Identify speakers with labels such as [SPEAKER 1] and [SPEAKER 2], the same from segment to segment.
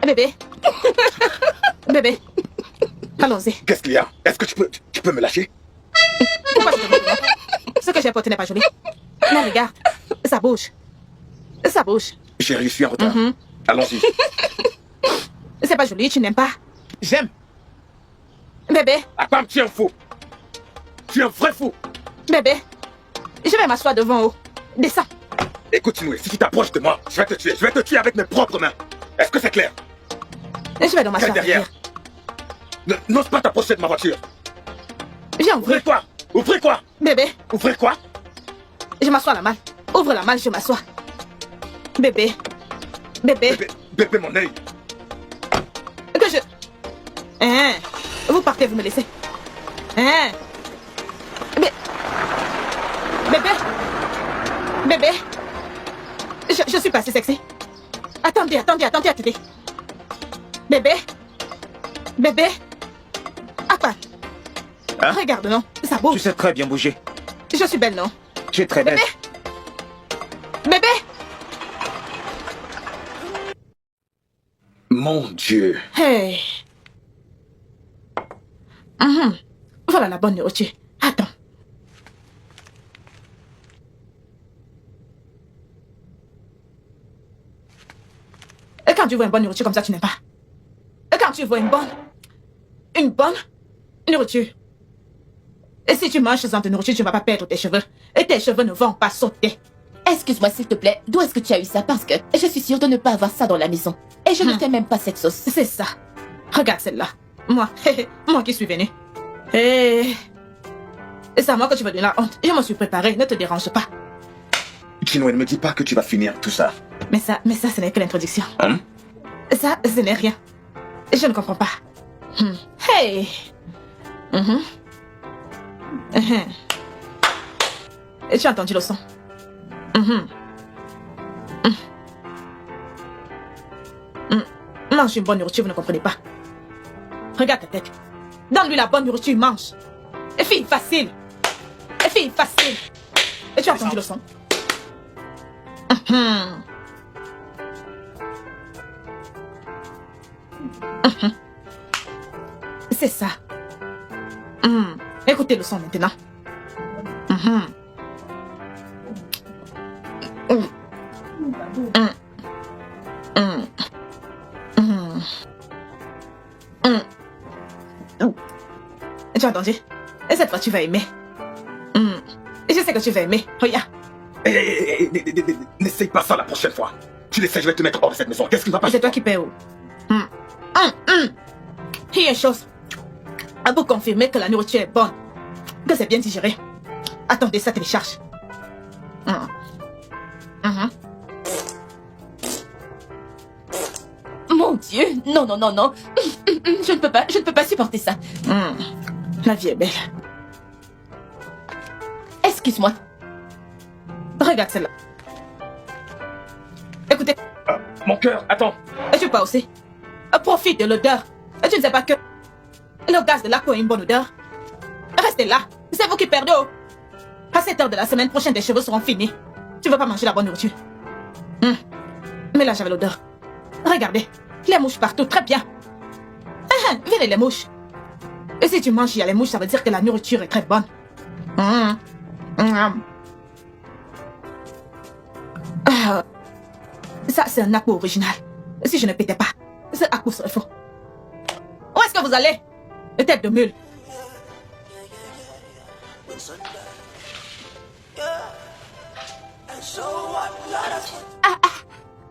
[SPEAKER 1] Bébé. Bébé. Allons-y.
[SPEAKER 2] Qu'est-ce qu'il y a? Est-ce que tu peux me lâcher?
[SPEAKER 1] Pourquoi tu te moques? Ce que j'ai porté n'est pas joli. Mais regarde, ça bouge. Ça bouge.
[SPEAKER 2] Chérie, je suis en retard. Allons-y.
[SPEAKER 1] C'est pas joli, tu n'aimes pas.
[SPEAKER 2] J'aime.
[SPEAKER 1] Bébé.
[SPEAKER 2] Attends, tu es un fou. Tu es un vrai fou.
[SPEAKER 1] Bébé. Je vais m'asseoir devant eux. Descends.
[SPEAKER 2] Écoute, Chinwe, si tu t'approches de moi, je vais te tuer. Je vais te tuer avec mes propres mains. Est-ce que c'est clair?
[SPEAKER 1] Je vais dans ma
[SPEAKER 2] Quel
[SPEAKER 1] chambre.
[SPEAKER 2] derrière? N'ose pas t'approcher de ma voiture.
[SPEAKER 1] Viens ouvrir.
[SPEAKER 2] Ouvrez-toi. Ouvrez quoi?
[SPEAKER 1] Bébé.
[SPEAKER 2] Ouvrez quoi?
[SPEAKER 1] Je m'assois à la malle. Ouvre la malle, je m'assois. Bébé. Bébé.
[SPEAKER 2] Bébé, mon œil.
[SPEAKER 1] Que je... Hein? Vous partez, vous me laissez. Hein? Bébé. Bébé. Je suis pas assez sexy. Attendez. Bébé. Bébé. À quoi?
[SPEAKER 3] Hein?
[SPEAKER 1] Regarde, non? Ça bouge.
[SPEAKER 3] Tu sais très bien bouger.
[SPEAKER 1] Je suis belle, non?
[SPEAKER 3] Tu es très belle.
[SPEAKER 1] Bébé.
[SPEAKER 2] Mon Dieu.
[SPEAKER 1] Hey. Voilà la bonne nourriture. Attends. Et quand tu vois une bonne nourriture comme ça, tu n'aimes pas. Et quand tu vois une bonne nourriture. Et si tu manges sans de nourriture, tu ne vas pas perdre tes cheveux. Et tes cheveux ne vont pas sauter.
[SPEAKER 4] Excuse-moi s'il te plaît, d'où est-ce que tu as eu ça? Parce que je suis sûre de ne pas avoir ça dans la maison. Et je ne fais même pas cette sauce.
[SPEAKER 1] C'est ça. Regarde celle-là. Moi qui suis venue. Et c'est à moi que tu vas donner la honte. Je me suis préparée, ne te dérange pas.
[SPEAKER 2] Chinwe, ne me dis pas que tu vas finir tout ça.
[SPEAKER 1] Mais ça, ce n'est que l'introduction.
[SPEAKER 2] Hein?
[SPEAKER 1] Ça, ce n'est rien. Je ne comprends pas. Hey! Et tu as entendu le son? Mange une bonne nourriture, vous ne comprenez pas. Regarde ta tête. Donne-lui la bonne nourriture, mange. Et fille facile. Et tu as entendu le son? C'est ça. Écoutez le son maintenant. Tu as entendu? Et cette fois, tu vas aimer. Je sais que tu vas aimer. Regarde.
[SPEAKER 2] N'essaye pas ça la prochaine fois. Tu l'essaies, je vais te mettre hors de cette maison. Qu'est-ce qui va pas?
[SPEAKER 1] C'est toi qui paies où? Il y a une chose. Pour confirmer que la nourriture est bonne, que c'est bien digéré. Attendez, ça télécharge.
[SPEAKER 4] Mon Dieu, non. Je ne peux pas supporter ça.
[SPEAKER 1] La vie est belle.
[SPEAKER 4] Excuse-moi.
[SPEAKER 1] Regarde celle-là. Écoutez.
[SPEAKER 2] Mon cœur, attends.
[SPEAKER 1] Et tu pas aussi. Profite de l'odeur. Et tu ne sais pas que le gaz de la peau a une bonne odeur. Restez là. C'est vous qui perdez. À cette heure de la semaine prochaine, tes cheveux seront finis. Tu veux pas manger la bonne nourriture. Mais là, j'avais l'odeur. Regardez. Les mouches partout. Très bien. Venez les mouches. Et si tu manges, il y a les mouches, ça veut dire que la nourriture est très bonne. Ça, c'est un accord original. Si je ne pétais pas, ce accord serait faux. Où est-ce que vous allez? Tête de mule.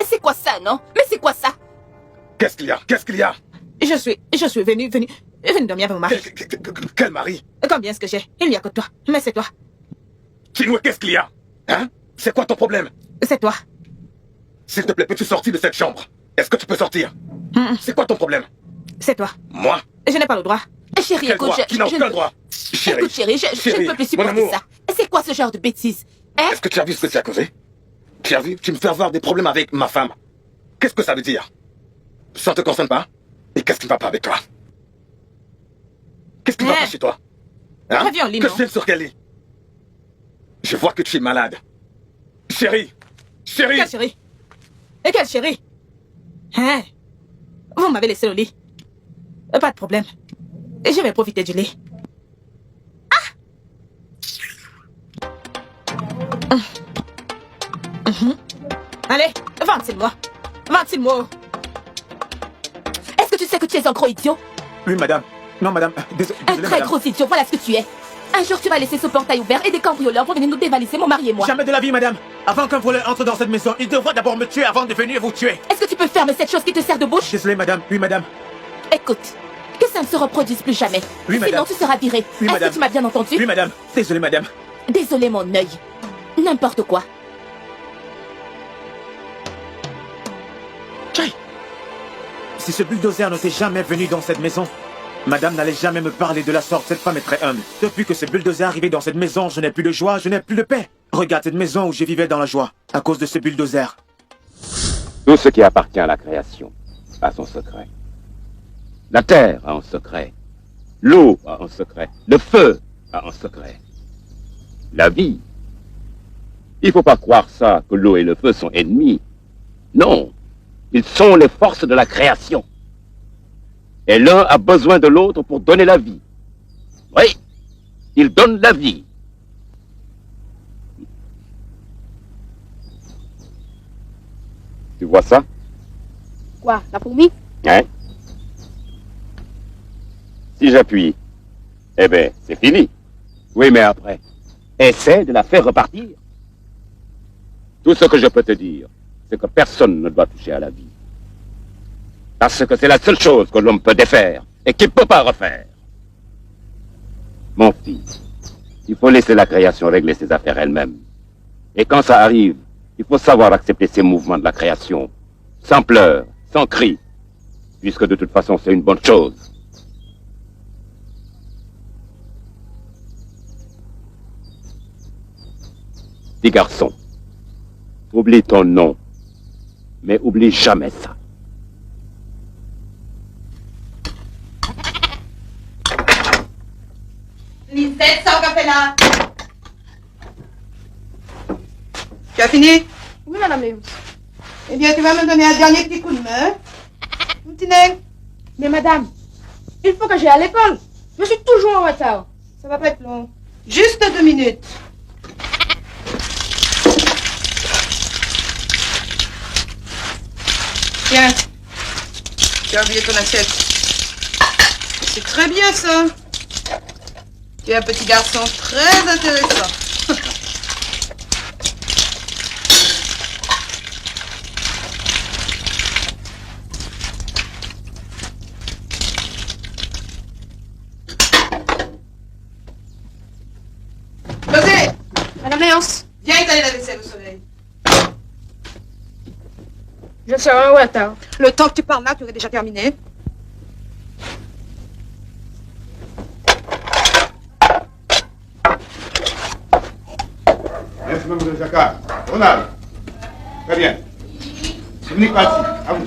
[SPEAKER 4] C'est quoi ça, non? Mais c'est quoi ça?
[SPEAKER 2] Qu'est-ce qu'il y a?
[SPEAKER 1] Je suis venue dormir avec mon mari.
[SPEAKER 2] Quel mari?
[SPEAKER 1] Combien est-ce que j'ai? Il n'y a que toi. Mais c'est toi.
[SPEAKER 2] Chinwe, qu'est-ce qu'il y a? Hein? C'est quoi ton problème?
[SPEAKER 1] C'est toi.
[SPEAKER 2] S'il te plaît, peux-tu sortir de cette chambre? Est-ce que tu peux sortir? C'est quoi ton problème?
[SPEAKER 1] C'est toi.
[SPEAKER 2] Moi?
[SPEAKER 1] Je n'ai pas le droit.
[SPEAKER 4] Chérie,
[SPEAKER 2] Quel
[SPEAKER 4] écoute,
[SPEAKER 2] droit? Qui n'a aucun droit? Chérie.
[SPEAKER 4] Écoute, chérie, je ne peux plus
[SPEAKER 2] mon
[SPEAKER 4] supporter
[SPEAKER 2] amour.
[SPEAKER 4] ça. C'est quoi ce genre de bêtises? Hein?
[SPEAKER 2] Est-ce que tu as vu ce que tu as causé? Tu as vu? Tu me fais avoir des problèmes avec ma femme. Qu'est-ce que ça veut dire? Ça ne te concerne pas? Et qu'est-ce qui ne va pas avec toi? Qu'est-ce qui ne va pas chez toi? Hein?
[SPEAKER 1] Reviens au lit,
[SPEAKER 2] Que
[SPEAKER 1] non?
[SPEAKER 2] je vienne sur quel lit? Je vois que tu es malade. Chérie!
[SPEAKER 1] Quelle chérie? Et quelle chérie? Hein? m'avait laissé au lit. Pas de problème. Je vais profiter du lit. Allez, ventile-moi. Ventile-moi.
[SPEAKER 4] Est-ce que tu sais que tu es un gros idiot?
[SPEAKER 3] Oui, madame. Non, madame. Désolé,
[SPEAKER 4] Un très
[SPEAKER 3] madame.
[SPEAKER 4] gros idiot, voilà ce que tu es. Un jour, tu vas laisser ce portail ouvert et des cambrioleurs vont venir nous dévaliser, mon mari et moi.
[SPEAKER 3] Jamais de la vie, madame. Avant qu'un voleur entre dans cette maison, il devra d'abord me tuer avant de venir vous tuer.
[SPEAKER 4] Est-ce que tu peux fermer cette chose qui te sert de bouche?
[SPEAKER 3] Désolé, madame. Oui, madame.
[SPEAKER 4] Écoute, que ça ne se reproduise plus jamais.
[SPEAKER 3] Oui,
[SPEAKER 4] Sinon,
[SPEAKER 3] madame.
[SPEAKER 4] tu seras viré.
[SPEAKER 3] Oui,
[SPEAKER 4] Est-ce
[SPEAKER 3] madame.
[SPEAKER 4] que tu m'as bien entendu?
[SPEAKER 3] Oui, madame. Désolé, madame.
[SPEAKER 4] Désolé, mon œil. N'importe quoi.
[SPEAKER 3] Chai. Si ce bulldozer n'était jamais venu dans cette maison, madame n'allait jamais me parler de la sorte. Cette femme est très humble. Depuis que ce bulldozer est arrivé dans cette maison, je n'ai plus de joie, je n'ai plus de paix. Regarde cette maison où je vivais dans la joie, à cause de ce bulldozer.
[SPEAKER 5] Tout ce qui appartient à la création a son secret. La terre a un secret. L'eau a un secret. Le feu a un secret. La vie. Il ne faut pas croire ça, que l'eau et le feu sont ennemis. Non. Ils sont les forces de la création. Et l'un a besoin de l'autre pour donner la vie. Oui. Il donne la vie. Tu vois ça?
[SPEAKER 6] Quoi, la fourmi?
[SPEAKER 5] Hein? Si j'appuie, eh bien, c'est fini. Oui, mais après, essaie de la faire repartir. Tout ce que je peux te dire, c'est que personne ne doit toucher à la vie. Parce que c'est la seule chose que l'homme peut défaire et qu'il ne peut pas refaire. Mon fils, il faut laisser la création régler ses affaires elle-même. Et quand ça arrive, il faut savoir accepter ces mouvements de la création, sans pleurs, sans cris, puisque de toute façon c'est une bonne chose. Petit garçon, oublie ton nom, mais oublie jamais ça.
[SPEAKER 7] Lisette, ça va faire là. Tu as fini?
[SPEAKER 6] Oui, madame Léus.
[SPEAKER 7] Eh bien, tu vas me donner un dernier petit coup de main. Mon petit nègre.
[SPEAKER 6] Mais madame, il faut que j'aille à l'école. Je suis toujours en retard.
[SPEAKER 7] Ça va pas être long. Juste 2 minutes. Tiens. Tu as oublié ton assiette. C'est très bien ça. Tu es un petit garçon très intéressant. José,
[SPEAKER 6] Madame Léus,
[SPEAKER 7] viens étaler la vaisselle au soleil.
[SPEAKER 6] je serai en retard.
[SPEAKER 7] Le temps que tu parles là, tu aurais déjà terminé.
[SPEAKER 8] Merci, mademoiselle Jacquard. Ronald. Très bien. Dominique Paty, à vous.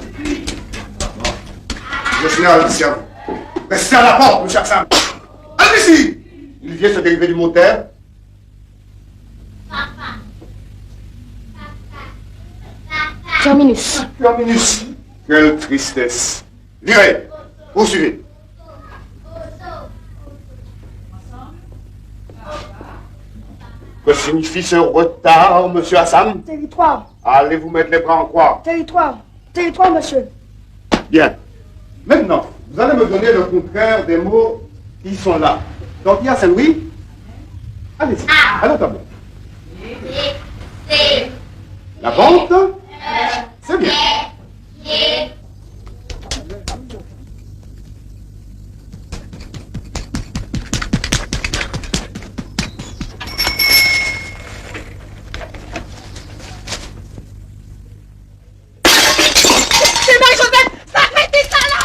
[SPEAKER 8] Je signale ici à vous. Restez à la porte, monsieur Sam. Allez ici. Il vient se dériver du moteur.
[SPEAKER 6] Terminus.
[SPEAKER 8] Terminus. Quelle tristesse. Lirez. Poursuivez. Que signifie ce retard, monsieur Hassan?
[SPEAKER 6] Territoire.
[SPEAKER 8] Allez vous mettre les bras en croix.
[SPEAKER 6] Territoire. Territoire, monsieur.
[SPEAKER 8] Bien. Maintenant, vous allez me donner le contraire des mots qui sont là. Donc, il y a Saint-Louis. Allez-y, à la table. La vente. C'est bien.
[SPEAKER 7] C'est Marie-Joseph! Arrêtez ça là!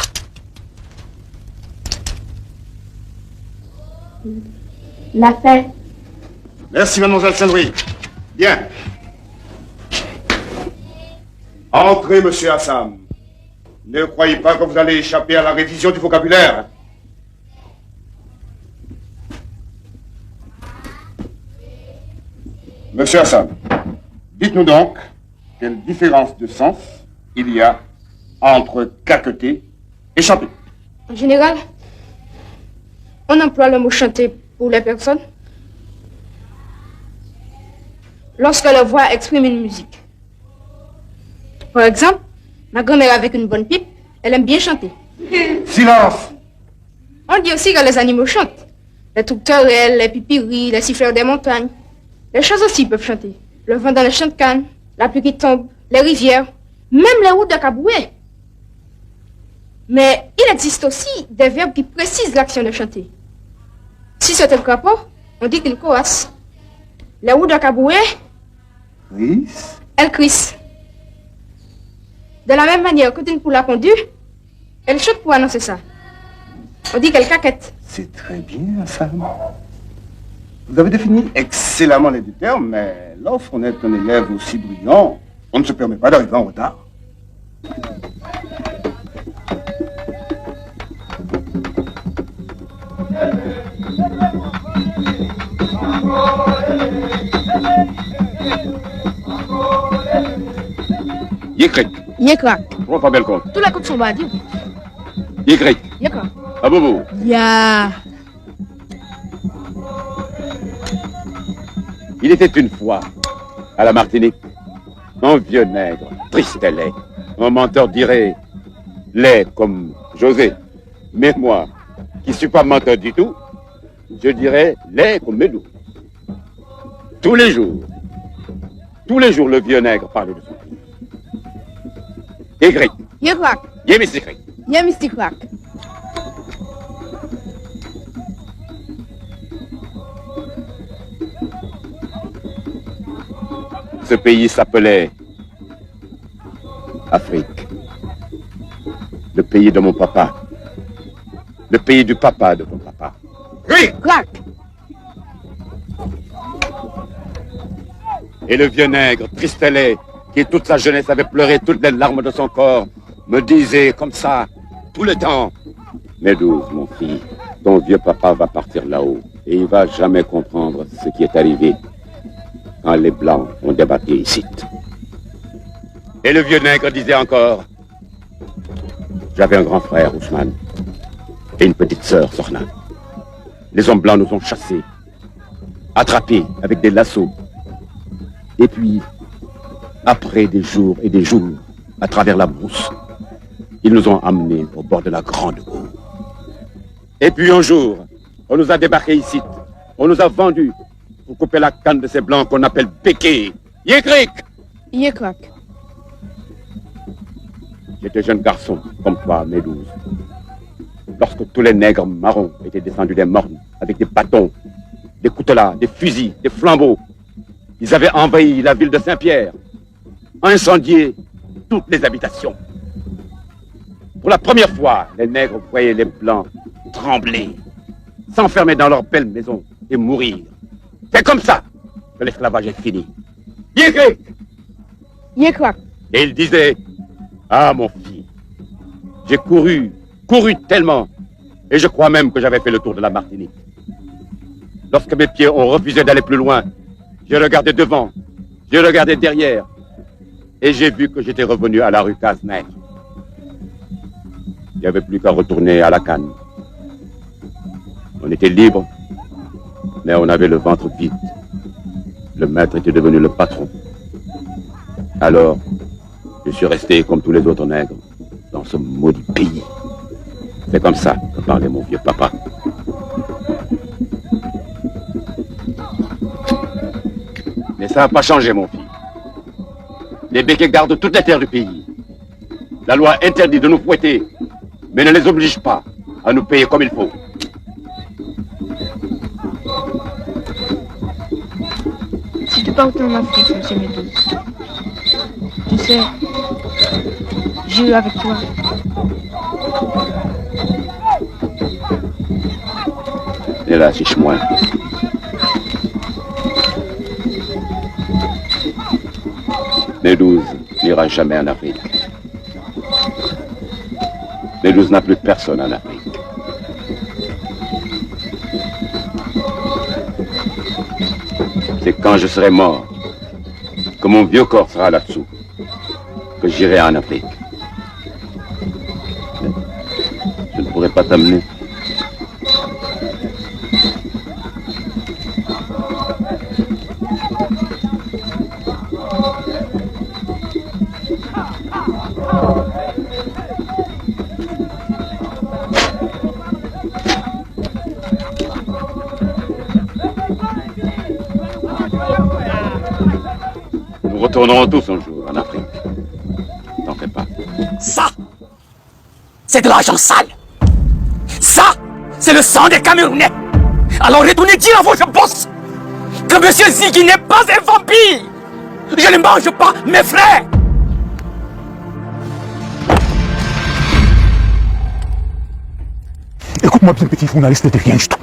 [SPEAKER 6] La paix.
[SPEAKER 8] Merci, mademoiselle Saint-Louis. Bien. Entrez, monsieur Hassan. Ne croyez pas que vous allez échapper à la révision du vocabulaire. Monsieur Hassan, dites-nous donc quelle différence de sens il y a entre caqueter et chanter.
[SPEAKER 6] En général, on emploie le mot chanter pour les personnes lorsque leur voix exprime une musique. Par exemple, ma grand-mère avec une bonne pipe, elle aime bien chanter.
[SPEAKER 8] Silence!
[SPEAKER 6] On dit aussi que les animaux chantent. Les tourterelles, les pipiris, les siffleurs des montagnes. Les choses aussi peuvent chanter. Le vent dans les champs de canne, la pluie qui tombe, les rivières, même les routes de Caboué. Mais il existe aussi des verbes qui précisent l'action de chanter. Si c'est un crapaud, on dit qu'il coasse. Les routes de Caboué,
[SPEAKER 8] Chris?
[SPEAKER 6] elles crissent. De la même manière que d'une poule a pondu, elle chante pour annoncer ça. On dit qu'elle caquette.
[SPEAKER 8] C'est très bien, Sam. Vous avez défini excellemment les deux termes, mais lorsqu'on est un élève aussi brillant, on ne se permet pas d'arriver en retard.
[SPEAKER 5] Yékrik.
[SPEAKER 6] Yekrak.
[SPEAKER 5] Prends pas belle compte.
[SPEAKER 6] Tous les coups sont badis.
[SPEAKER 5] Yékrik.
[SPEAKER 6] Yekrak.
[SPEAKER 5] À bobo.
[SPEAKER 6] Ya.
[SPEAKER 5] Il était une fois, à la Martinique, un vieux nègre, triste et laid. Un menteur dirait laid comme José. Mais moi, qui suis pas menteur du tout, je dirais laid comme Médou. Tous les jours, le vieux nègre parlait de son fils. Égrik,
[SPEAKER 6] Yekrak.
[SPEAKER 5] Yémissikrik.
[SPEAKER 6] Yamistikrak.
[SPEAKER 5] Ce pays s'appelait Afrique. Le pays de mon papa. Le pays du papa de ton papa.
[SPEAKER 6] Crac.
[SPEAKER 5] Et le vieux nègre, triste et laid, qui toute sa jeunesse avait pleuré toutes les larmes de son corps, me disait comme ça, tout le temps, Médouze, mon fils, ton vieux papa va partir là-haut et il va jamais comprendre ce qui est arrivé quand les Blancs ont débarqué ici. Et le vieux nègre disait encore, j'avais un grand frère, Ousmane, et une petite sœur, Sorna. Les hommes blancs nous ont chassés, attrapés avec des lassos. Et puis, après des jours et des jours, à travers la brousse, ils nous ont amenés au bord de la grande eau. Et puis un jour, on nous a débarqués ici. On nous a vendus pour couper la canne de ces blancs qu'on appelle béquets. Yékrik!
[SPEAKER 6] Yekrak.
[SPEAKER 5] J'étais jeune garçon, comme toi, Médouze. Lorsque tous les nègres marrons étaient descendus des mornes avec des bâtons, des coutelas, des fusils, des flambeaux, ils avaient envahi la ville de Saint-Pierre, incendié toutes les habitations. Pour la première fois, les nègres voyaient les blancs trembler, s'enfermer dans leurs belles maisons et mourir. C'est comme ça que l'esclavage est fini. Yékrik!
[SPEAKER 6] Yekrak.
[SPEAKER 5] Et il disait, ah mon fils, j'ai couru tellement, et je crois même que j'avais fait le tour de la Martinique. Lorsque mes pieds ont refusé d'aller plus loin, j'ai regardé devant, j'ai regardé derrière, et j'ai vu que j'étais revenu à la rue Cazenay. Il n'y avait plus qu'à retourner à la canne. On était libre, mais on avait le ventre vide. Le maître était devenu le patron. Alors, je suis resté comme tous les autres nègres, dans ce maudit pays. C'est comme ça que parlait mon vieux papa. Mais ça n'a pas changé, mon fils. Les béquets gardent toutes les terres du pays. La loi interdit de nous fouetter, mais ne les oblige pas à nous payer comme il faut.
[SPEAKER 6] Si tu parles en Afrique, monsieur Médouze, tu sais, j'irai avec toi.
[SPEAKER 5] Et là, chiche-moi. Médouze n'ira jamais en Afrique. Médouze n'a plus personne en Afrique. C'est quand je serai mort, que mon vieux corps sera là-dessous, que j'irai en Afrique. pourrais pas t'amener. Nous retournerons tous un jour en Afrique. T'en fais pas.
[SPEAKER 9] Ça, c'est de l'argent sale. Ça, c'est le sang des Camerounais. Alors retournez dire à votre boss que Monsieur Ziggy n'est pas un vampire. Je ne mange pas mes frères.
[SPEAKER 10] Écoute-moi bien, petit journaliste de rien du tout.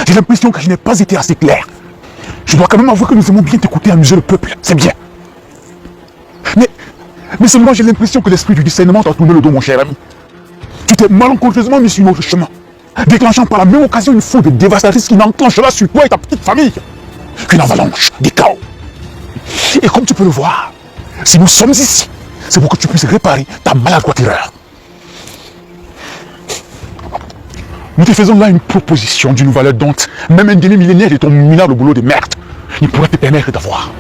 [SPEAKER 10] J'ai l'impression que je n'ai pas été assez clair. Je dois quand même avouer que nous aimons bien t'écouter amuser le peuple. C'est bien. Mais seulement j'ai l'impression que l'esprit du discernement t'a tourné le dos, mon cher ami. Tu t'es malencontreusement mis sur notre chemin, déclenchant par la même occasion une foudre dévastatrice qui n'enclenchera sur toi et ta petite famille qu'une avalanche, des chaos. Et comme tu peux le voir, si nous sommes ici, c'est pour que tu puisses réparer ta maladroite erreur. Nous te faisons là une proposition d'une valeur dont même un délai millénaire de ton minable boulot de merde ne pourrait te permettre d'avoir.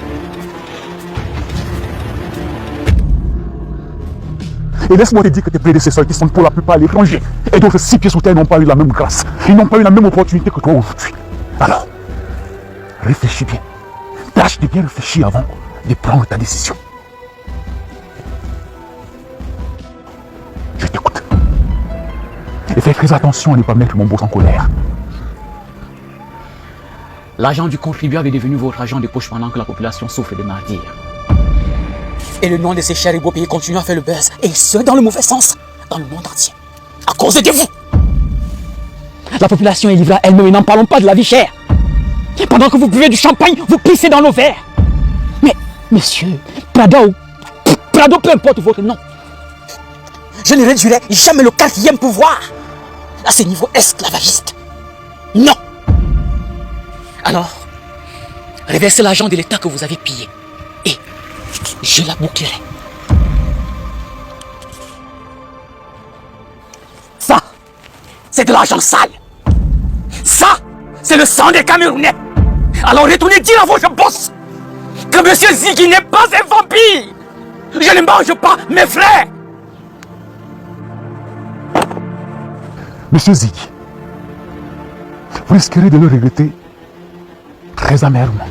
[SPEAKER 10] Et laisse-moi te dire que tes prédécesseurs qui sont pour la plupart à l'étranger et d'autres 6 pieds sous terre n'ont pas eu la même grâce. Ils n'ont pas eu la même opportunité que toi aujourd'hui. Alors, réfléchis bien. Tâche de bien réfléchir avant de prendre ta décision. Je t'écoute. Et fais très attention à ne pas mettre mon boss en colère.
[SPEAKER 9] L'agent du contribuable est devenu votre agent de poche pendant que la population souffre de martyrs. Et le nom de ces chers et beaux pays continue à faire le buzz. Et ce, dans le mauvais sens, dans le monde entier. À cause de vous. La population est livrée à elle-même et n'en parlons pas de la vie chère. Pendant que vous buvez du champagne, vous pissez dans nos verres. Mais, monsieur, Prado, peu importe votre nom. Je ne réduirai jamais le 4e pouvoir à ce niveau esclavagiste. Non. Alors, reversez l'argent de l'État que vous avez pillé. Et je la bouclerai. Ça, c'est de l'argent sale. Ça, c'est le sang des Camerounais. Alors retournez dire à votre boss que Monsieur Ziggy n'est pas un vampire. Je ne mange pas mes frères.
[SPEAKER 10] Monsieur Ziggy, vous risquerez de le regretter très amèrement.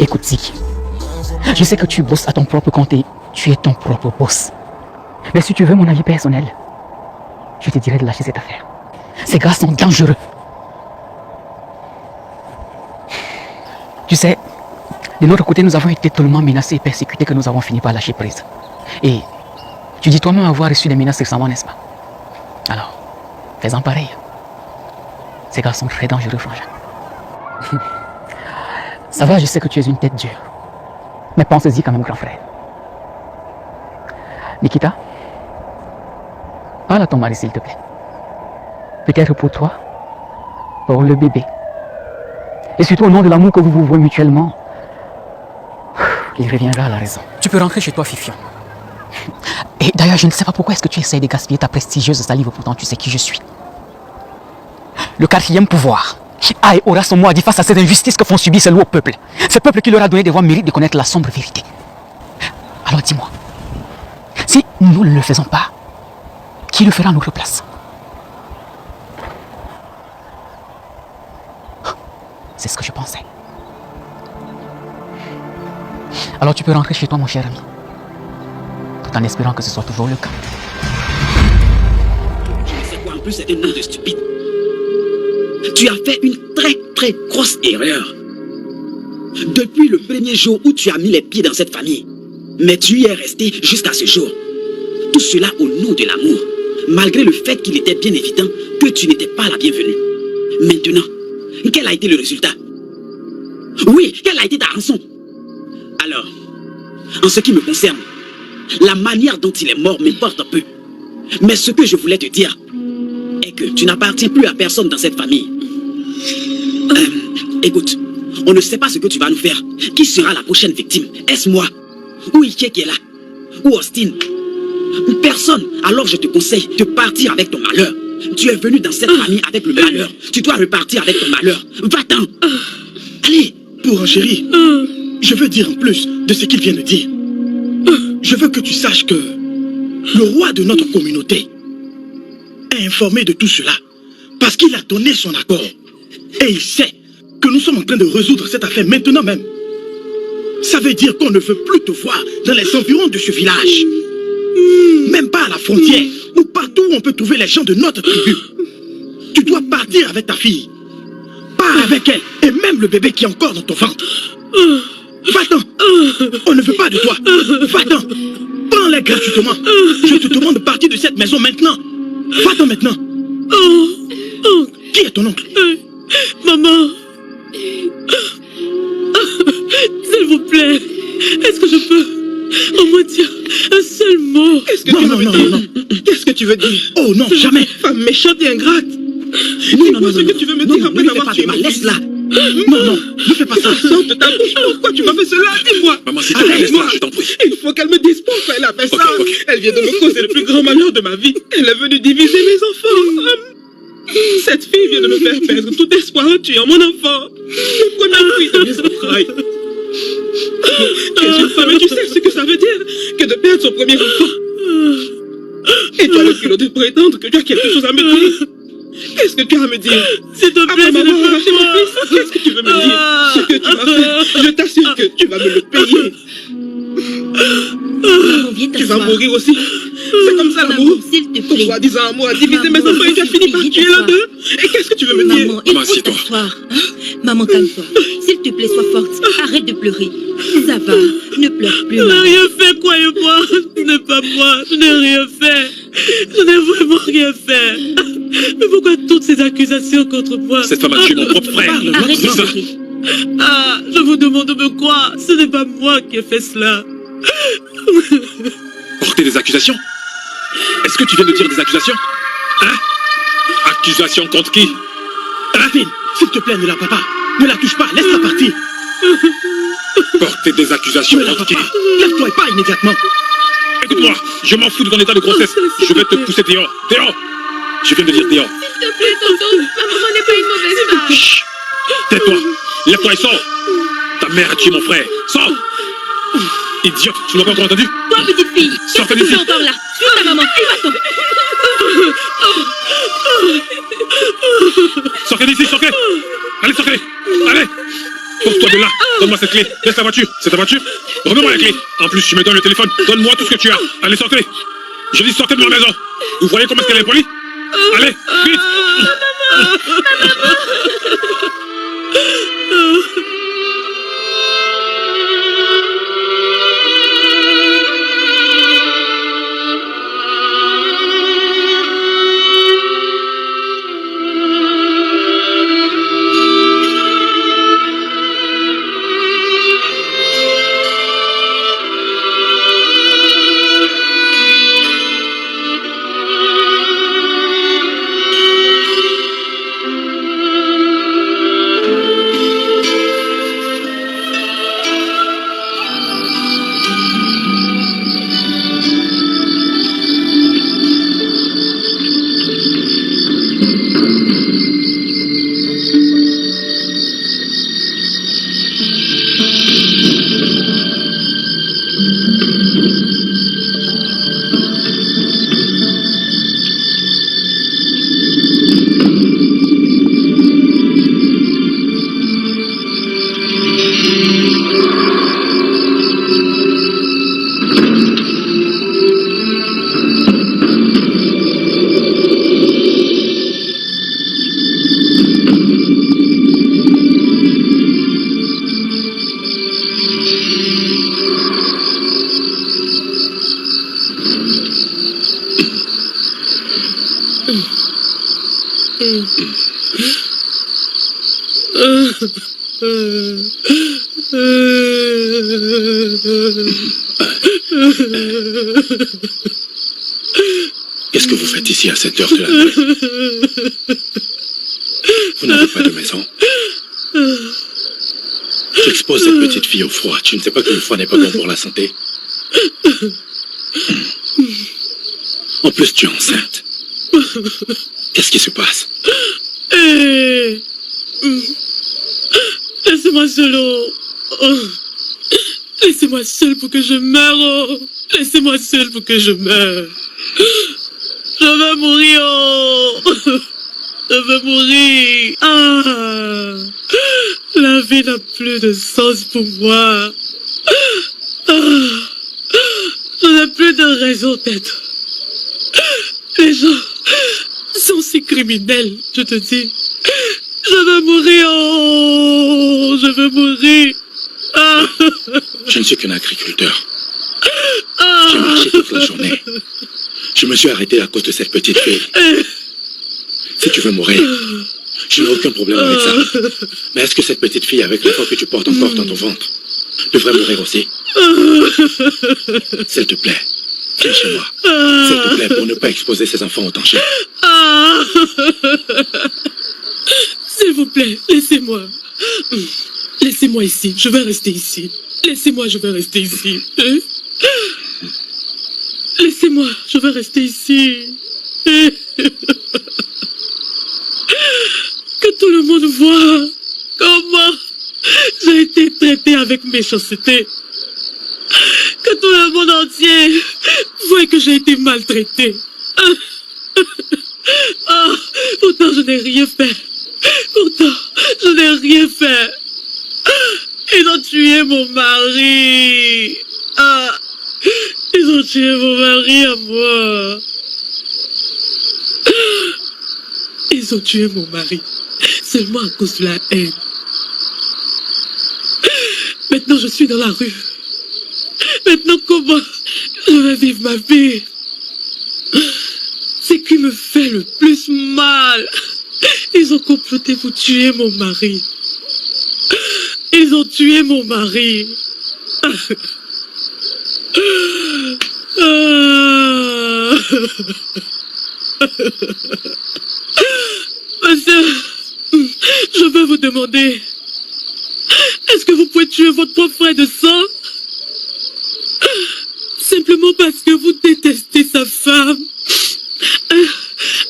[SPEAKER 9] Écoute Ziggy, je sais que tu bosses à ton propre compte et tu es ton propre boss. Mais si tu veux mon avis personnel, je te dirais de lâcher cette affaire. Ces gars sont dangereux. Tu sais, de notre côté, nous avons été tellement menacés et persécutés que nous avons fini par lâcher prise. Et tu dis toi-même avoir reçu des menaces récemment, n'est-ce pas? Alors, fais-en pareil. Ces gars sont très dangereux, frangin. Ça va, je sais que tu es une tête dure. Mais pense-y quand même, grand frère. Nikita, parle à ton mari, s'il te plaît. Peut-être pour toi, pour le bébé. Et surtout au nom de l'amour que vous vous vouez mutuellement, il reviendra à la raison. Tu peux rentrer chez toi, Fifion. Et d'ailleurs, je ne sais pas pourquoi est-ce que tu essayes de gaspiller ta prestigieuse salive, pourtant tu sais qui je suis. Le 4e pouvoir a et aura son mot à dire face à cette injustice que font subir ce loup au peuple. Ce peuple qui leur a donné des voix mérite de connaître la sombre vérité. Alors dis-moi, si nous ne le faisons pas, qui le fera à notre place? C'est ce que je pensais. Alors tu peux rentrer chez toi, mon cher ami, tout en espérant que ce soit toujours le cas.
[SPEAKER 11] C'est quoi en plus c'est un nom de stupide. Tu as fait une très très grosse erreur. Depuis le premier jour où tu as mis les pieds dans cette famille. Mais tu y es resté jusqu'à ce jour. Tout cela au nom de l'amour. Malgré le fait qu'il était bien évident que tu n'étais pas la bienvenue. Maintenant, quel a été le résultat? Oui, quelle a été ta rançon? Alors, en ce qui me concerne, la manière dont il est mort m'importe un peu. Mais ce que je voulais te dire est que tu n'appartiens plus à personne dans cette famille. Écoute, on ne sait pas ce que tu vas nous faire. Qui sera la prochaine victime? Est-ce moi? Ou Ike qui est là? Ou Austin? Personne. Alors je te conseille de partir avec ton malheur. Tu es venu dans cette famille avec le malheur. Tu dois repartir avec ton malheur. Va-t'en. Allez.
[SPEAKER 12] Pour chéri, je veux dire en plus de ce qu'il vient de dire. Je veux que tu saches que le roi de notre communauté est informé de tout cela parce qu'il a donné son accord. Et il sait que nous sommes en train de résoudre cette affaire maintenant même. Ça veut dire qu'on ne veut plus te voir dans les environs de ce village. Même pas à la frontière, ou partout où on peut trouver les gens de notre tribu. Tu dois partir avec ta fille. Pars avec elle, et même le bébé qui est encore dans ton ventre. Va-t'en. On ne veut pas de toi. Va-t'en. Prends-les gratuitement. Je te demande de partir de cette maison maintenant. Va-t'en maintenant. Qui est ton oncle?
[SPEAKER 13] Maman. S'il vous plaît, est-ce que je peux au moins dire un seul mot?
[SPEAKER 12] Qu'est-ce que tu veux dire? Non. Qu'est-ce que tu veux dire? Oh non, jamais. Femme méchante et ingrate.
[SPEAKER 11] Non, ce que tu veux me dire après avoir tué ma fille. Laisse-la.
[SPEAKER 12] Non, ne fais pas ça. Sors de ta bouche. Pourquoi tu m'as fait cela? Dis-moi.
[SPEAKER 2] Maman, s'il te plaît, laisse-moi, je t'en prie.
[SPEAKER 12] Il faut qu'elle me dise pourquoi elle a fait ça. Elle vient de me causer le plus grand malheur de ma vie. Elle est venue diviser mes enfants. Cette fille vient de me faire perdre tout espoir en tuant mon enfant. Le premier fruit de mes entrailles. Tu es une femme et tu sais ce que ça veut dire que de perdre son premier enfant. Et tu as le culot de prétendre que tu as quelque chose à me dire. Qu'est-ce que tu as à me dire?
[SPEAKER 13] S'il te plaît,
[SPEAKER 12] après m'avoir arraché mon fils, qu'est-ce que tu veux me dire? Ce que tu m'as fait, je t'assure que tu vas me le payer. Tu vas mourir aussi. C'est comme ça l'amour. Ton soi-disant amour a divisé mes enfants et tu as fini par tuer l'un d'eux. Et qu'est-ce que tu veux me dire?
[SPEAKER 14] Maman, assieds-toi. Maman, calme-toi. S'il te plaît, sois forte. Arrête de pleurer. Ça va, ne pleure plus.
[SPEAKER 13] Je n'ai rien fait, croyez-moi. Ce n'est pas moi. Je n'ai rien fait. Je n'ai vraiment rien fait. Mais pourquoi toutes ces accusations contre moi?
[SPEAKER 2] Cette femme a tué mon propre frère.
[SPEAKER 14] Arrête de pleurer.
[SPEAKER 13] Ah, je vous demande de me croire. Ce n'est pas moi qui ai fait cela.
[SPEAKER 2] Porter des accusations? Est-ce que tu viens de dire des accusations? Hein? Accusations contre qui?
[SPEAKER 12] Rapine, s'il te plaît, ne la pas. Ne la touche pas, laisse-la partir.
[SPEAKER 2] Porter des accusations contre qui?
[SPEAKER 12] Lève-toi et pas immédiatement.
[SPEAKER 2] Écoute-moi, je m'en fous de ton état de grossesse. Je vais te pousser dehors. Dehors! Je viens de dire dehors.
[SPEAKER 14] S'il te plaît, tonton, maman n'est pas une mauvaise femme.
[SPEAKER 2] Chut! Tais-toi! Lève-toi et sors! Ta mère a tué mon frère. Sors! Idiote, tu m'as pas encore entendu?
[SPEAKER 14] Toi, petite fille,
[SPEAKER 2] sortez
[SPEAKER 14] qu'est-ce que tu
[SPEAKER 2] d'ici!
[SPEAKER 14] fais encore là? Suis ta maman, et va-t'en.
[SPEAKER 2] Sortez d'ici, sortez! Allez, sortez! Allez! Pose-toi de là! Donne-moi cette clé! Laisse la voiture! C'est ta voiture? Remets-moi la clé! En plus, tu me donnes le téléphone! Donne-moi tout ce que tu as! Allez, sortez! Je dis sortez de ma maison! Vous voyez comment est-ce qu'elle est polie? Allez, vite!
[SPEAKER 12] Qu'est-ce que vous faites ici à cette heure de la nuit? Vous n'avez pas de maison. Tu exposes cette petite fille au froid. Tu ne sais pas que le froid n'est pas bon pour la santé. En plus, tu es enceinte. Qu'est-ce qui se passe?
[SPEAKER 13] Laissez-moi seul. Laissez-moi seul pour que je meure. Laissez-moi seul pour que je meure. Je veux mourir. Je veux mourir. Ah, la vie n'a plus de sens pour moi. Je n'ai plus de raison d'être. Les gens sont si criminels, je te dis. Je veux mourir. Je veux mourir.
[SPEAKER 12] Je ne suis qu'un agriculteur. J'ai marché toute la journée. Je me suis arrêté à cause de cette petite fille. Si tu veux mourir, je n'ai aucun problème avec ça. Mais est-ce que cette petite fille, avec l'enfant que tu portes encore dans ton ventre, devrait mourir aussi? S'il te plaît, viens chez moi. S'il te plaît, pour ne pas exposer ces enfants au danger.
[SPEAKER 13] S'il vous plaît, laissez-moi. Laissez-moi ici, je vais rester ici. Laissez-moi, je vais rester ici. Laissez-moi, je vais rester ici. Que tout le monde voit comment j'ai été traité avec méchanceté. Que tout le monde entier voit que j'ai été maltraité. Pourtant, je n'ai rien fait. Pourtant, je n'ai rien fait. Ils ont tué mon mari. Ils ont tué mon mari à moi. Ils ont tué mon mari seulement à cause de la haine. Maintenant, je suis dans la rue. Maintenant, comment je vais vivre ma vie? Ce qui me fait le plus mal. Ils ont comploté pour tuer mon mari. Ils ont tué mon mari. Monsieur, je veux vous demander, est-ce que vous pouvez tuer votre propre frère de sang? Simplement parce que vous détestez sa femme.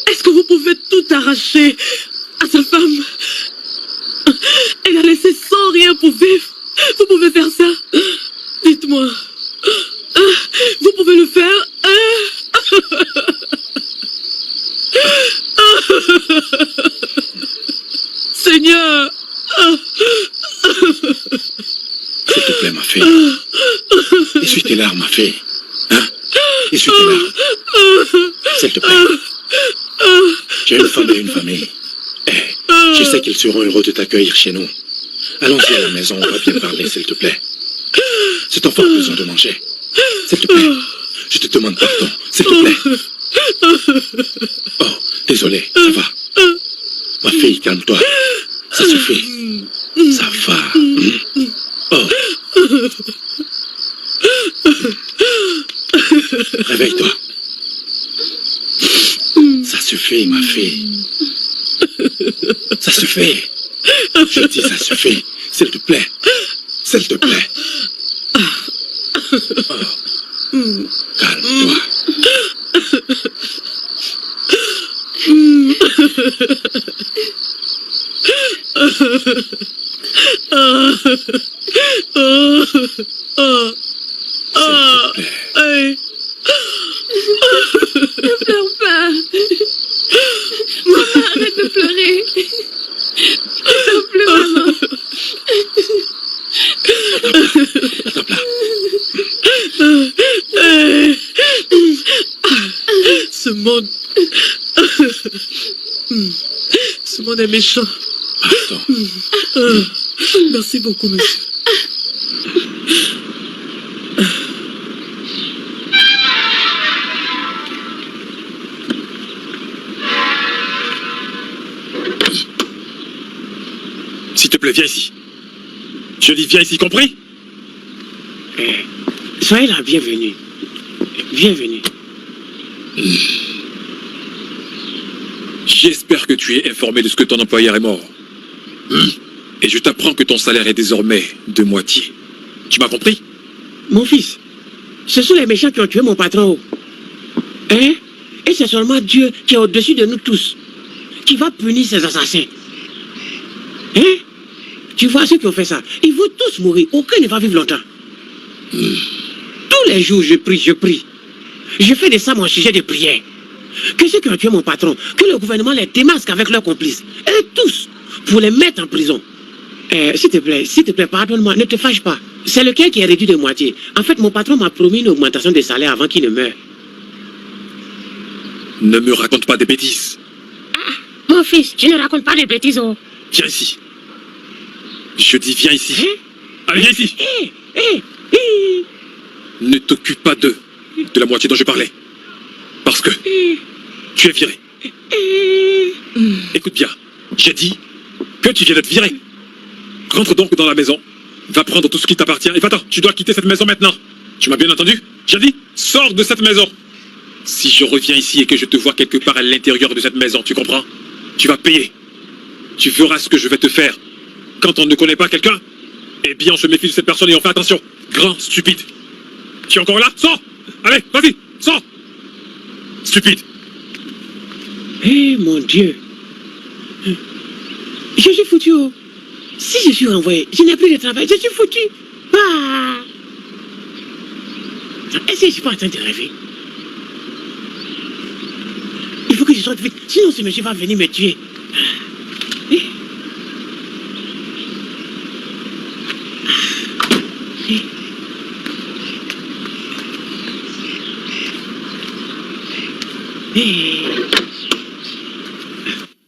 [SPEAKER 13] Est-ce que vous pouvez tout arracher à sa femme? Elle a laissé sans rien pour vivre. Vous pouvez faire ça? Dites-moi. Vous pouvez le faire? Seigneur.
[SPEAKER 12] S'il te plaît, ma fille. Essuie tes larmes, ma fille. Hein? Essuie tes larmes. S'il te plaît. Tu as une femme et une famille. Je sais qu'ils seront heureux de t'accueillir chez nous. Allons-y à la maison, on va bien parler, s'il te plaît. Cet enfant a besoin de manger. S'il te plaît. Je te demande pardon, s'il te plaît. Oh, désolé, ça va. Ma fille, calme-toi. Ça suffit. Ça va. Oh. Réveille-toi. Ça suffit, ma fille. Ça suffit. Je dis ça suffit. S'il te plaît. S'il te plaît. Oh. Calme-toi.
[SPEAKER 14] Ne pleure pas. Maman, arrête de pleurer. Ne pleure plus, maman.
[SPEAKER 13] Ce monde... Ce monde est méchant.
[SPEAKER 12] Pardon.
[SPEAKER 13] Merci beaucoup, monsieur.
[SPEAKER 2] plaît, viens ici. Je dis viens ici, compris?
[SPEAKER 15] Soyez la bienvenue. Bienvenue.
[SPEAKER 2] J'espère que tu es informé de ce que ton employeur est mort. Et je t'apprends que ton salaire est désormais de moitié. Tu m'as compris?
[SPEAKER 15] Mon fils, ce sont les méchants qui ont tué mon patron. Hein? Et c'est seulement Dieu qui est au-dessus de nous tous, qui va punir ces assassins. Hein? Tu vois ceux qui ont fait ça, ils vont tous mourir, aucun ne va vivre longtemps. Tous les jours je prie, je prie. Je fais de ça mon sujet de prière. Que ceux qui ont tué mon patron, que le gouvernement les démasque avec leurs complices, et tous, pour les mettre en prison. S'il te plaît, pardonne-moi, ne te fâche pas. C'est lequel qui est réduit de moitié. En fait, mon patron m'a promis une augmentation de salaire avant qu'il ne meure.
[SPEAKER 2] Ne me raconte pas des bêtises.
[SPEAKER 15] Mon fils, tu ne racontes pas de bêtises, oh.
[SPEAKER 2] Viens ici. Je dis viens ici. Allez, viens ici. Ne t'occupe pas de la moitié dont je parlais. Parce que tu es viré. Écoute bien, j'ai dit que tu viens d'être viré. Rentre donc dans la maison, va prendre tout ce qui t'appartient et va-t'en, tu dois quitter cette maison maintenant. Tu m'as bien entendu? J'ai dit, sors de cette maison. Si je reviens ici et que je te vois quelque part à l'intérieur de cette maison, tu comprends? Tu vas payer. Tu verras ce que je vais te faire. Quand on ne connaît pas quelqu'un, eh bien on se méfie de cette personne et on fait attention. Grand stupide. Tu es encore là? Sors! Allez, vas-y, sors! Stupide.
[SPEAKER 15] Mon Dieu. Je suis foutu. Oh. Si je suis renvoyé, je n'ai plus de travail, je suis foutu. Ah. Est-ce que je suis pas en train de rêver? Il faut que je sorte vite, sinon ce monsieur va venir me tuer.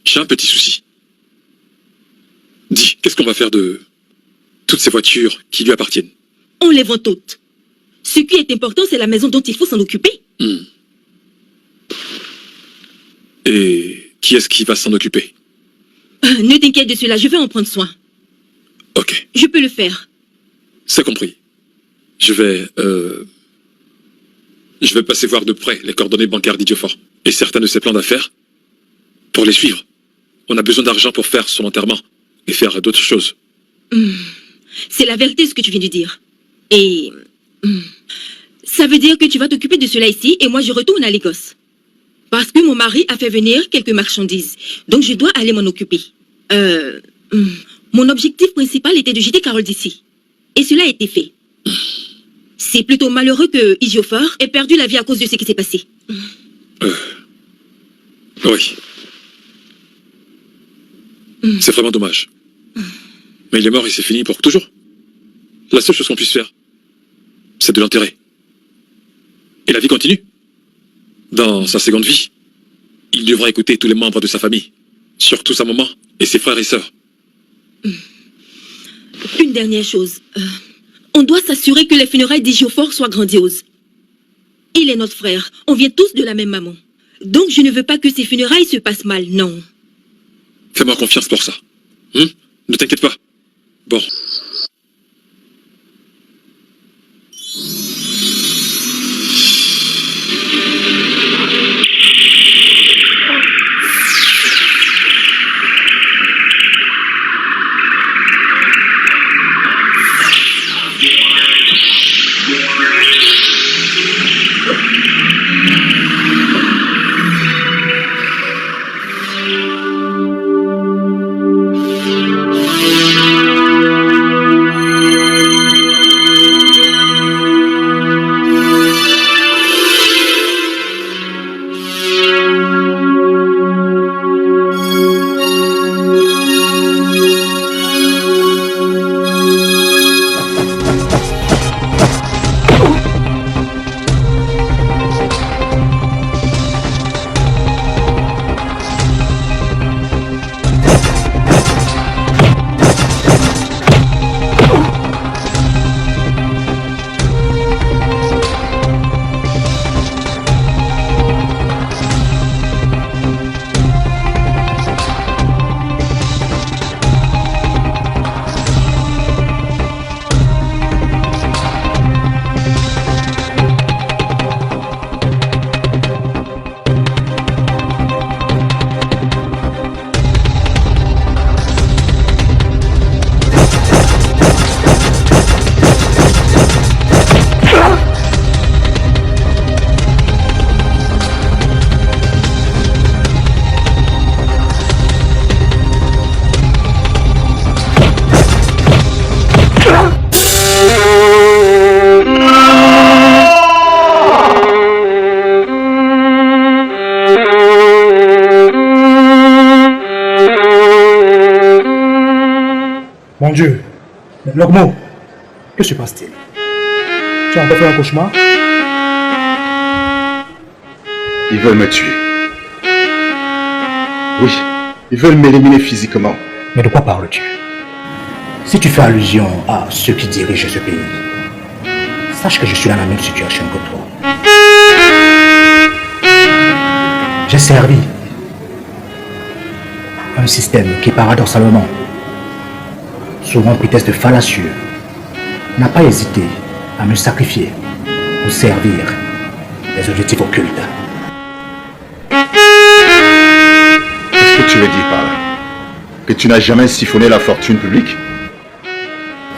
[SPEAKER 2] J'ai un petit souci. Dis, qu'est-ce qu'on va faire de toutes ces voitures qui lui appartiennent?
[SPEAKER 14] On les vend toutes. Ce qui est important, c'est la maison dont il faut s'en occuper.
[SPEAKER 2] Et qui est-ce qui va s'en occuper?
[SPEAKER 14] Ne t'inquiète de cela, je vais en prendre soin.
[SPEAKER 2] Ok.
[SPEAKER 14] Je peux le faire.
[SPEAKER 2] C'est compris. Je vais passer voir de près les coordonnées bancaires d'Idiofor et certains de ses plans d'affaires pour les suivre. On a besoin d'argent pour faire son enterrement et faire d'autres choses.
[SPEAKER 14] C'est la vérité ce que tu viens de dire. Et ça veut dire que tu vas t'occuper de cela ici et moi je retourne à Lagos. Parce que mon mari a fait venir quelques marchandises. Donc je dois aller m'en occuper. Mon objectif principal était de jeter Carole d'ici. Et cela a été fait. C'est plutôt malheureux que Idiofor ait perdu la vie à cause de ce qui s'est passé.
[SPEAKER 2] Oui. C'est vraiment dommage. Mais il est mort et c'est fini pour toujours. La seule chose qu'on puisse faire, c'est de l'enterrer. Et la vie continue. Dans sa seconde vie, il devra écouter tous les membres de sa famille, surtout sa maman et ses frères et sœurs.
[SPEAKER 14] Une dernière chose. On doit s'assurer que les funérailles d'Idiofor soient grandioses. Il est notre frère. On vient tous de la même maman. Donc je ne veux pas que ces funérailles se passent mal, non.
[SPEAKER 2] Fais-moi confiance pour ça. Ne t'inquiète pas. Bon.
[SPEAKER 16] Mon Dieu. Logmo, que se passe-t-il? Tu as encore fait un cauchemar?
[SPEAKER 17] Ils veulent me tuer. Oui, ils veulent m'éliminer physiquement.
[SPEAKER 16] Mais de quoi parles-tu? Si tu fais allusion à ceux qui dirigent ce pays, sache que je suis dans la même situation que toi. J'ai servi un système qui, paradoxalement, souvent prétexte fallacieux, n'a pas hésité à me sacrifier pour servir des objectifs occultes.
[SPEAKER 17] Qu'est-ce que tu veux dire par là? Que tu n'as jamais siphonné la fortune publique?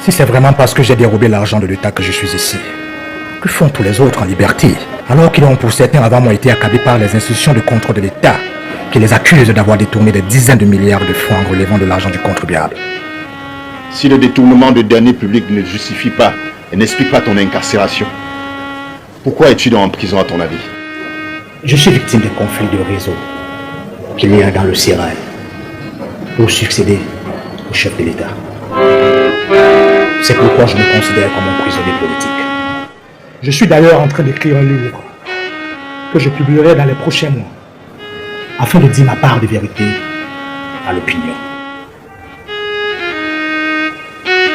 [SPEAKER 16] Si c'est vraiment parce que j'ai dérobé l'argent de l'État que je suis ici, que font tous les autres en liberté, alors qu'ils ont pour certains avant moi été accablés par les institutions de contrôle de l'État, qui les accusent d'avoir détourné des dizaines de milliards de francs en relevant de l'argent du contribuable?
[SPEAKER 17] Si le détournement de deniers publics ne justifie pas et n'explique pas ton incarcération, pourquoi es-tu donc en prison à ton avis?
[SPEAKER 16] Je suis victime des conflits de réseau qu'il y a dans le sérail pour succéder au chef de l'État. C'est pourquoi je me considère comme un prisonnier politique. Je suis d'ailleurs en train d'écrire un livre que je publierai dans les prochains mois afin de dire ma part de vérité à l'opinion.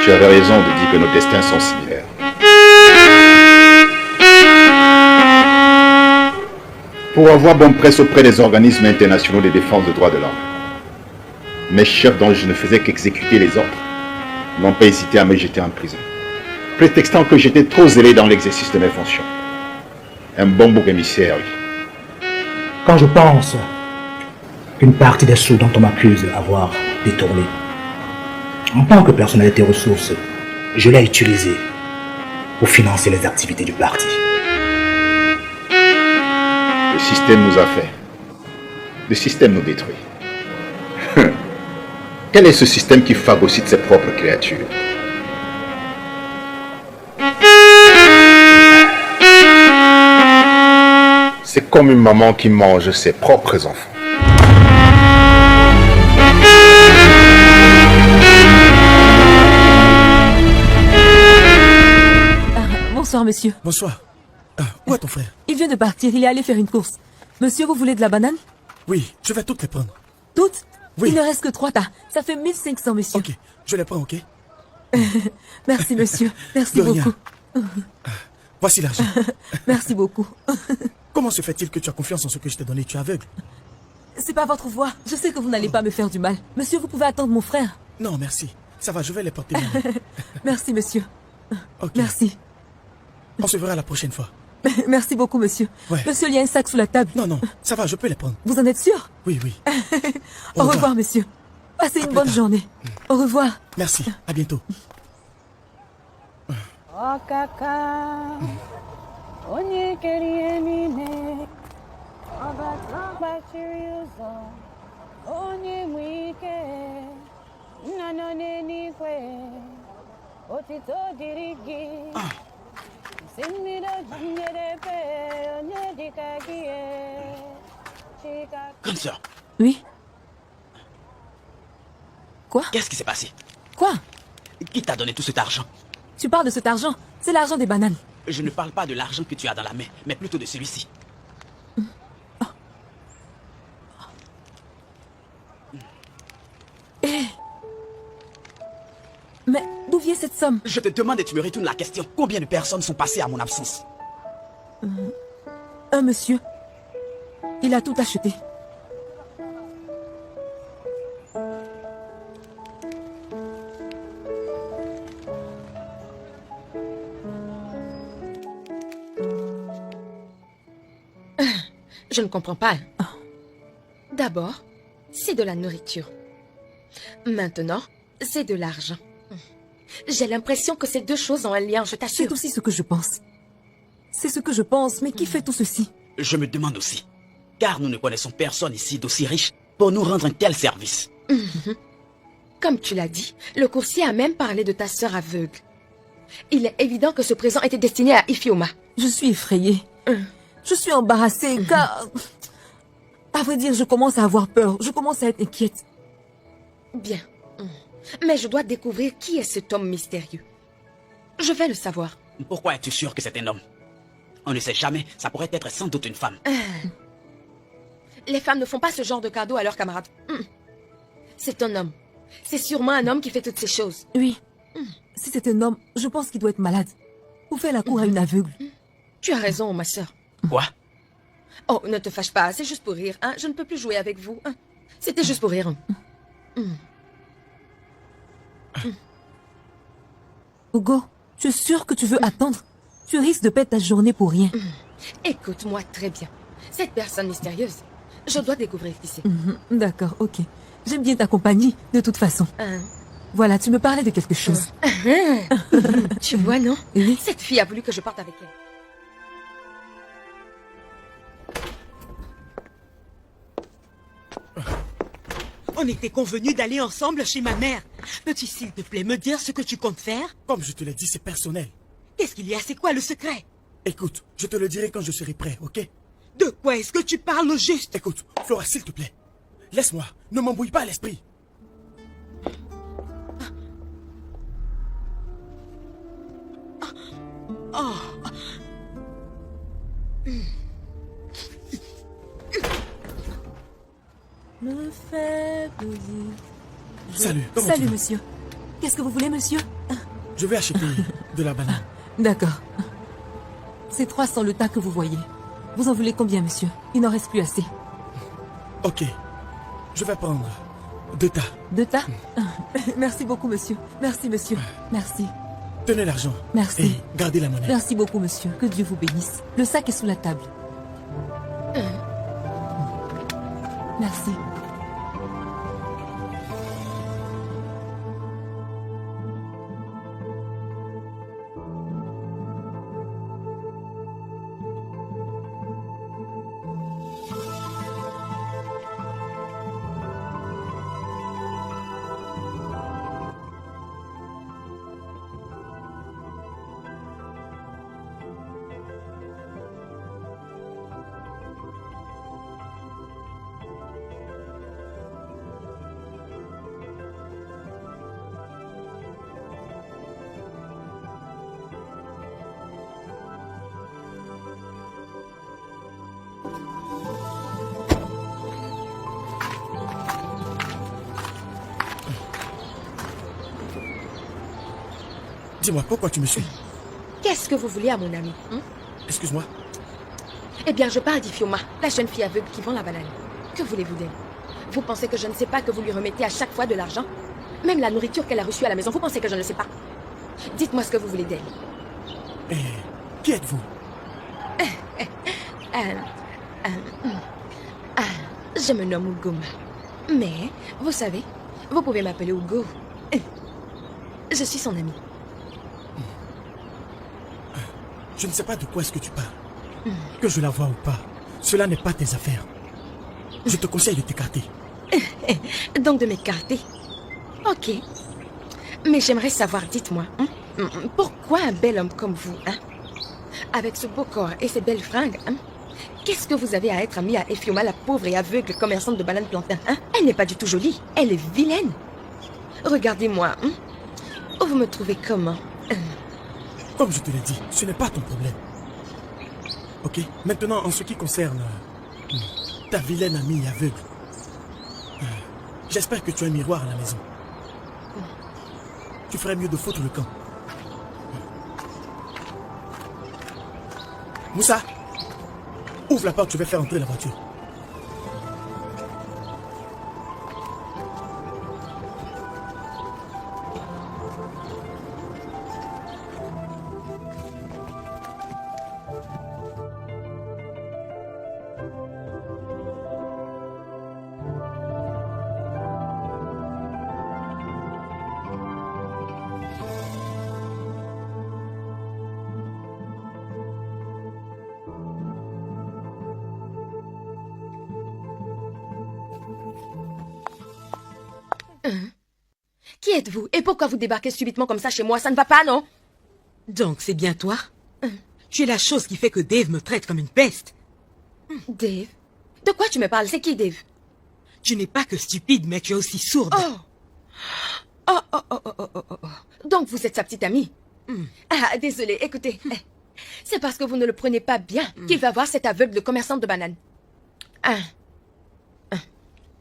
[SPEAKER 17] Tu avais raison de dire que nos destins sont similaires. Pour avoir bonne presse auprès des organismes internationaux de défense des droits de l'homme, mes chefs dont je ne faisais qu'exécuter les ordres n'ont pas hésité à me jeter en prison, prétextant que j'étais trop zélé dans l'exercice de mes fonctions. Un bon bouc émissaire, oui.
[SPEAKER 16] Quand je pense qu'une partie des sous dont on m'accuse d'avoir détourné, en tant que personnalité ressource, je l'ai utilisé pour financer les activités du parti.
[SPEAKER 17] Le système nous a fait. Le système nous détruit. Quel est ce système qui phagocyte ses propres créatures? C'est comme une maman qui mange ses propres enfants.
[SPEAKER 18] Bonsoir, monsieur.
[SPEAKER 19] Bonsoir. Où est ton frère?
[SPEAKER 18] Il vient de partir, il est allé faire une course. Monsieur, vous voulez de la banane?
[SPEAKER 19] Oui, je vais toutes les prendre.
[SPEAKER 18] Toutes?
[SPEAKER 19] Oui.
[SPEAKER 18] Il ne reste que 3 tas. Ça fait 1500, monsieur.
[SPEAKER 19] Ok, je les prends, ok?
[SPEAKER 18] Merci, monsieur. Merci
[SPEAKER 19] De rien.
[SPEAKER 18] beaucoup.
[SPEAKER 19] Voici l'argent.
[SPEAKER 18] Merci beaucoup.
[SPEAKER 19] Comment se fait-il que tu as confiance en ce que je t'ai donné? Tu es aveugle?
[SPEAKER 18] C'est pas votre voix. Je sais que vous n'allez pas me faire du mal. Monsieur, vous pouvez attendre mon frère.
[SPEAKER 19] Non, merci. Ça va, je vais les porter moi-même.
[SPEAKER 18] Merci, monsieur.
[SPEAKER 19] Ok.
[SPEAKER 18] Merci.
[SPEAKER 19] On se verra la prochaine fois.
[SPEAKER 18] Merci beaucoup, monsieur.
[SPEAKER 19] Ouais.
[SPEAKER 18] Monsieur, il y a un sac sous la table.
[SPEAKER 19] Non, non, ça va, je peux les prendre.
[SPEAKER 18] Vous en êtes sûr?
[SPEAKER 19] Oui, oui.
[SPEAKER 18] Au revoir, monsieur. Passez une bonne journée. Au revoir.
[SPEAKER 19] Merci, à bientôt.
[SPEAKER 11] Grande sœur.
[SPEAKER 18] Oui? Quoi?
[SPEAKER 11] Qu'est-ce qui s'est passé?
[SPEAKER 18] Quoi?
[SPEAKER 11] Qui t'a donné tout cet argent?
[SPEAKER 18] Tu parles de cet argent? C'est l'argent des bananes.
[SPEAKER 11] Je ne parle pas de l'argent que tu as dans la main, mais plutôt de celui-ci.
[SPEAKER 18] Mais d'où vient cette somme?
[SPEAKER 11] Je te demande et tu me retournes la question. Combien de personnes sont passées à mon absence?
[SPEAKER 18] Un monsieur. Il a tout acheté.
[SPEAKER 20] Je ne comprends pas. D'abord, c'est de la nourriture. Maintenant, c'est de l'argent. J'ai l'impression que ces deux choses ont un lien, je t'assure.
[SPEAKER 18] C'est aussi ce que je pense. C'est ce que je pense, mais qui fait tout ceci?
[SPEAKER 11] Je me demande aussi. Car nous ne connaissons personne ici d'aussi riche pour nous rendre un tel service.
[SPEAKER 20] Comme tu l'as dit, le coursier a même parlé de ta sœur aveugle. Il est évident que ce présent était destiné à Ifioma.
[SPEAKER 18] Je suis effrayée. Je suis embarrassée car... À vrai dire, je commence à avoir peur. Je commence à être inquiète.
[SPEAKER 20] Bien. Mais je dois découvrir qui est cet homme mystérieux. Je vais le savoir.
[SPEAKER 9] Pourquoi es-tu sûr que c'est un homme? On ne sait jamais, ça pourrait être sans doute une femme.
[SPEAKER 20] Les femmes ne font pas ce genre de cadeaux à leurs camarades. C'est un homme. C'est sûrement un homme qui fait toutes ces choses.
[SPEAKER 18] Oui. Si c'est un homme, je pense qu'il doit être malade. Ou faire la cour à une aveugle.
[SPEAKER 20] Tu as raison, ma sœur.
[SPEAKER 9] Quoi?
[SPEAKER 20] Oh, ne te fâche pas, c'est juste pour rire. Hein? Je ne peux plus jouer avec vous. Hein? C'était juste pour rire.
[SPEAKER 18] Hugo, tu es sûr que tu veux attendre? Tu risques de perdre ta journée pour rien.
[SPEAKER 20] Écoute-moi très bien. Cette personne mystérieuse, je dois découvrir qui c'est.
[SPEAKER 18] D'accord, ok. J'aime bien ta compagnie, de toute façon. Voilà, tu me parlais de quelque chose.
[SPEAKER 20] Tu vois, non?
[SPEAKER 18] Oui.
[SPEAKER 20] Cette fille a voulu que je parte avec elle.
[SPEAKER 21] On était convenus d'aller ensemble chez ma mère. Peux-tu, s'il te plaît, me dire ce que tu comptes faire?
[SPEAKER 19] Comme je te l'ai dit, c'est personnel.
[SPEAKER 21] Qu'est-ce qu'il y a? C'est quoi le secret?
[SPEAKER 19] Écoute, je te le dirai quand je serai prêt, ok?
[SPEAKER 21] De quoi est-ce que tu parles au juste?
[SPEAKER 19] Écoute, Flora, s'il te plaît. Laisse-moi, ne m'embrouille pas l'esprit.
[SPEAKER 18] Me fait plaisir.
[SPEAKER 19] Salut, comment tu
[SPEAKER 18] Salut,
[SPEAKER 19] vas?
[SPEAKER 18] monsieur. Qu'est-ce que vous voulez, monsieur?
[SPEAKER 19] Je vais acheter de la banane.
[SPEAKER 18] D'accord. C'est 300 le tas que vous voyez. Vous en voulez combien, monsieur? Il n'en reste plus assez.
[SPEAKER 19] Ok, je vais prendre 2 tas.
[SPEAKER 18] 2 tas? Merci beaucoup, monsieur. Merci, monsieur. Merci.
[SPEAKER 19] Tenez l'argent.
[SPEAKER 18] Merci.
[SPEAKER 19] Et gardez la monnaie.
[SPEAKER 18] Merci beaucoup, monsieur. Que Dieu vous bénisse. Le sac est sous la table. Merci.
[SPEAKER 19] Dis-moi, pourquoi tu me suis?
[SPEAKER 20] Qu'est-ce que vous voulez à mon ami?
[SPEAKER 19] Excuse-moi.
[SPEAKER 20] Eh bien, je parle d'Ifioma, la jeune fille aveugle qui vend la banane. Que voulez-vous d'elle? Vous pensez que je ne sais pas que vous lui remettez à chaque fois de l'argent? Même la nourriture qu'elle a reçue à la maison, vous pensez que je ne sais pas? Dites-moi ce que vous voulez d'elle.
[SPEAKER 19] Et qui êtes-vous?
[SPEAKER 20] Je me nomme Ugoma. Mais, vous savez, vous pouvez m'appeler Hugo. Je suis son ami.
[SPEAKER 19] Je ne sais pas de quoi est-ce que tu parles. Que je la vois ou pas, cela n'est pas tes affaires. Je te conseille de t'écarter.
[SPEAKER 20] Donc de m'écarter. Ok. Mais j'aimerais savoir, dites-moi, pourquoi un bel homme comme vous, avec ce beau corps et ces belles fringues, qu'est-ce que vous avez à être ami à Ifioma, la pauvre et aveugle commerçante de bananes plantains, Elle n'est pas du tout jolie, elle est vilaine. Regardez-moi, vous me trouvez comment?
[SPEAKER 19] Comme je te l'ai dit, ce n'est pas ton problème. Ok, maintenant en ce qui concerne ta vilaine amie aveugle, j'espère que tu as un miroir à la maison. Tu ferais mieux de foutre le camp. Moussa, ouvre la porte, je vais faire entrer la voiture.
[SPEAKER 20] Qui êtes-vous? Et pourquoi vous débarquez subitement comme ça chez moi? Ça ne va pas, non?
[SPEAKER 21] Donc, c'est bien toi? Tu es la chose qui fait que Dave me traite comme une peste.
[SPEAKER 20] Dave? De quoi tu me parles? C'est qui, Dave?
[SPEAKER 21] Tu n'es pas que stupide, mais tu es aussi sourde.
[SPEAKER 20] Donc vous êtes sa petite amie? Ah, désolé, écoutez. C'est parce que vous ne le prenez pas bien qu'il va voir cette aveugle commerçante de bananes.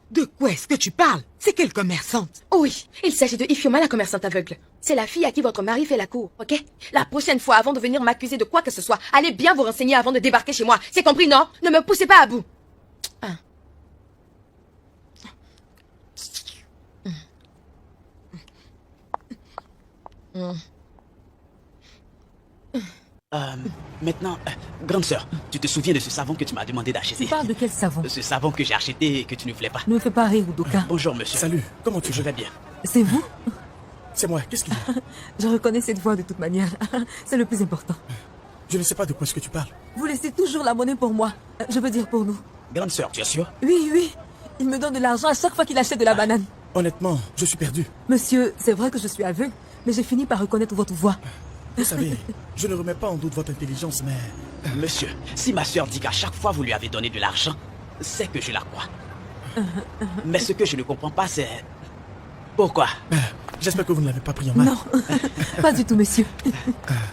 [SPEAKER 21] De quoi est-ce que tu parles? C'est quelle commerçante?
[SPEAKER 20] Oui, il s'agit de Ifyoma, la commerçante aveugle. C'est la fille à qui votre mari fait la cour, ok? La prochaine fois, avant de venir m'accuser de quoi que ce soit, allez bien vous renseigner avant de débarquer chez moi. C'est compris, non? Ne me poussez pas à bout.
[SPEAKER 11] Maintenant, grande sœur, tu te souviens de ce savon que tu m'as demandé d'acheter?
[SPEAKER 18] Tu parles de quel savon?
[SPEAKER 11] Ce savon que j'ai acheté et que tu ne voulais pas.
[SPEAKER 18] Ne me fais pas rire, Udoka.
[SPEAKER 11] Bonjour, monsieur.
[SPEAKER 19] Salut, comment tu vas?
[SPEAKER 11] Je vais bien.
[SPEAKER 18] C'est vous?
[SPEAKER 19] C'est moi, qu'est-ce qu'il y a?
[SPEAKER 18] Je reconnais cette voix de toute manière. C'est le plus important.
[SPEAKER 19] Je ne sais pas de quoi est-ce que tu parles.
[SPEAKER 18] Vous laissez toujours la monnaie pour moi. Je veux dire pour nous.
[SPEAKER 11] Grande sœur, tu es sûre?
[SPEAKER 18] Oui, oui. Il me donne de l'argent à chaque fois qu'il achète de la banane.
[SPEAKER 19] Honnêtement, je suis perdu.
[SPEAKER 18] Monsieur, c'est vrai que je suis aveugle, mais j'ai fini par reconnaître votre voix.
[SPEAKER 19] Vous savez, je ne remets pas en doute votre intelligence, mais...
[SPEAKER 11] Monsieur, si ma sœur dit qu'à chaque fois vous lui avez donné de l'argent, c'est que je la crois. Mais ce que je ne comprends pas, c'est... Pourquoi?
[SPEAKER 19] J'espère que vous ne l'avez pas pris en main.
[SPEAKER 18] Non, pas du tout, monsieur.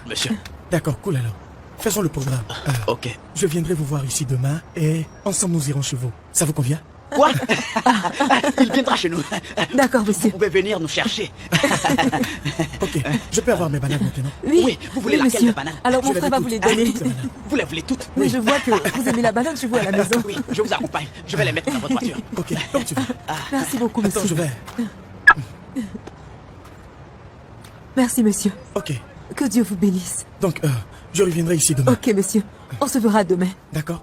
[SPEAKER 11] Monsieur.
[SPEAKER 19] D'accord, cool alors. Faisons le programme.
[SPEAKER 11] Ok.
[SPEAKER 19] Je viendrai vous voir ici demain et ensemble nous irons chez vous. Ça vous convient?
[SPEAKER 11] Quoi? Il viendra chez nous.
[SPEAKER 18] D'accord, monsieur.
[SPEAKER 11] Vous pouvez venir nous chercher.
[SPEAKER 19] Ok, je peux avoir mes bananes maintenant?
[SPEAKER 18] Oui,
[SPEAKER 11] vous voulez
[SPEAKER 18] oui,
[SPEAKER 11] laquelle
[SPEAKER 18] monsieur.
[SPEAKER 11] des bananes?
[SPEAKER 18] Alors mon frère va vous les donner.
[SPEAKER 11] Vous les voulez toutes?
[SPEAKER 18] Oui, je vois que vous aimez la banane chez vous à la maison.
[SPEAKER 11] Oui, je vous accompagne. Je vais les mettre dans votre voiture.
[SPEAKER 19] Ok, comme tu veux.
[SPEAKER 18] Merci beaucoup, monsieur.
[SPEAKER 19] Attends, je vais.
[SPEAKER 18] Merci, monsieur.
[SPEAKER 19] Ok.
[SPEAKER 18] Que Dieu vous bénisse.
[SPEAKER 19] Donc, je reviendrai ici demain.
[SPEAKER 18] Ok, monsieur. On se verra demain.
[SPEAKER 19] D'accord.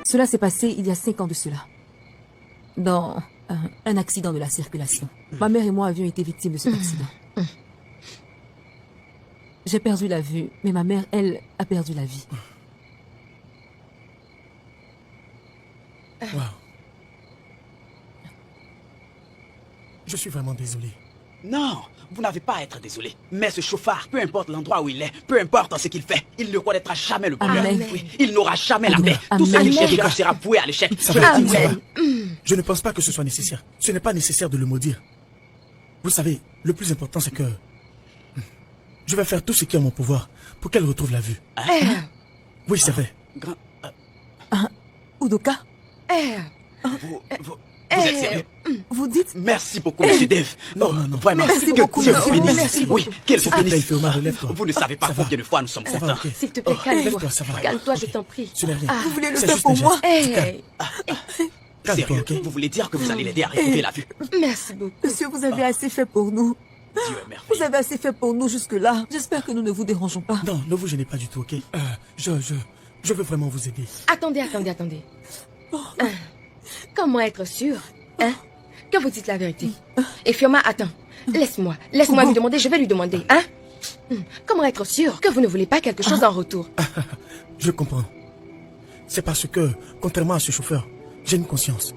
[SPEAKER 18] Cela s'est passé il y a 5 ans de cela. Dans un accident de la circulation. Ma mère et moi avions été victimes de cet accident. J'ai perdu la vue, mais ma mère, elle, a perdu la vie.
[SPEAKER 19] Wow. Je suis vraiment désolé.
[SPEAKER 11] Non, vous n'avez pas à être désolé. Mais ce chauffard, peu importe l'endroit où il est, peu importe ce qu'il fait, il ne connaîtra jamais le bonheur.
[SPEAKER 18] Amen.
[SPEAKER 11] Oui, il n'aura jamais la
[SPEAKER 19] Amen.
[SPEAKER 11] paix. Tout ce qu'il
[SPEAKER 19] Amen.
[SPEAKER 11] cherchera sera voué à l'échec.
[SPEAKER 19] Ça
[SPEAKER 11] Je
[SPEAKER 19] va,
[SPEAKER 11] le dis.
[SPEAKER 19] ça va. Je ne pense pas que ce soit nécessaire. Ce n'est pas nécessaire de le maudire. Vous savez, le plus important c'est que... Je vais faire tout ce qui est en mon pouvoir pour qu'elle retrouve la vue. Oui, c'est vrai.
[SPEAKER 18] Udoka?
[SPEAKER 11] Vous êtes sérieux?
[SPEAKER 18] Vous dites...
[SPEAKER 11] Merci beaucoup, monsieur Dave. Non, vraiment.
[SPEAKER 18] Merci
[SPEAKER 11] que
[SPEAKER 18] beaucoup,
[SPEAKER 11] Dieu vous
[SPEAKER 18] monsieur.
[SPEAKER 11] bénisse.
[SPEAKER 18] Merci
[SPEAKER 11] Oui,
[SPEAKER 18] beaucoup.
[SPEAKER 11] qu'elle vous
[SPEAKER 19] S'il te plaît,
[SPEAKER 11] bénisse.
[SPEAKER 19] Ifeoma, relève-toi.
[SPEAKER 11] Vous ne savez pas combien de fois nous sommes
[SPEAKER 19] Ça va,
[SPEAKER 11] contents.
[SPEAKER 19] ok.
[SPEAKER 20] S'il te plaît, calme-toi.
[SPEAKER 19] Lève-toi, ça va.
[SPEAKER 20] Calme-toi, je t'en prie.
[SPEAKER 19] Ce n'est rien.
[SPEAKER 18] Vous voulez le
[SPEAKER 19] C'est
[SPEAKER 18] faire
[SPEAKER 19] juste
[SPEAKER 18] pour
[SPEAKER 19] un geste.
[SPEAKER 18] moi?
[SPEAKER 20] Hey.
[SPEAKER 11] Sérieux, vous voulez dire que vous allez l'aider à retrouver la vue?
[SPEAKER 20] Merci beaucoup.
[SPEAKER 18] Monsieur, vous avez assez fait pour nous.
[SPEAKER 11] Dieu est merveilleux.
[SPEAKER 18] Vous avez assez fait pour nous jusque-là. J'espère que nous ne vous dérangeons pas.
[SPEAKER 19] Non, ne vous gênez pas du tout, ok? Je veux vraiment vous aider.
[SPEAKER 20] Attendez. Comment être sûr, hein, que vous dites la vérité? Et Fioma, attends. Laisse-moi lui demander, je vais lui demander, hein? Comment être sûr que vous ne voulez pas quelque chose en retour?
[SPEAKER 19] Je comprends. C'est parce que, contrairement à ce chauffeur, j'ai une conscience.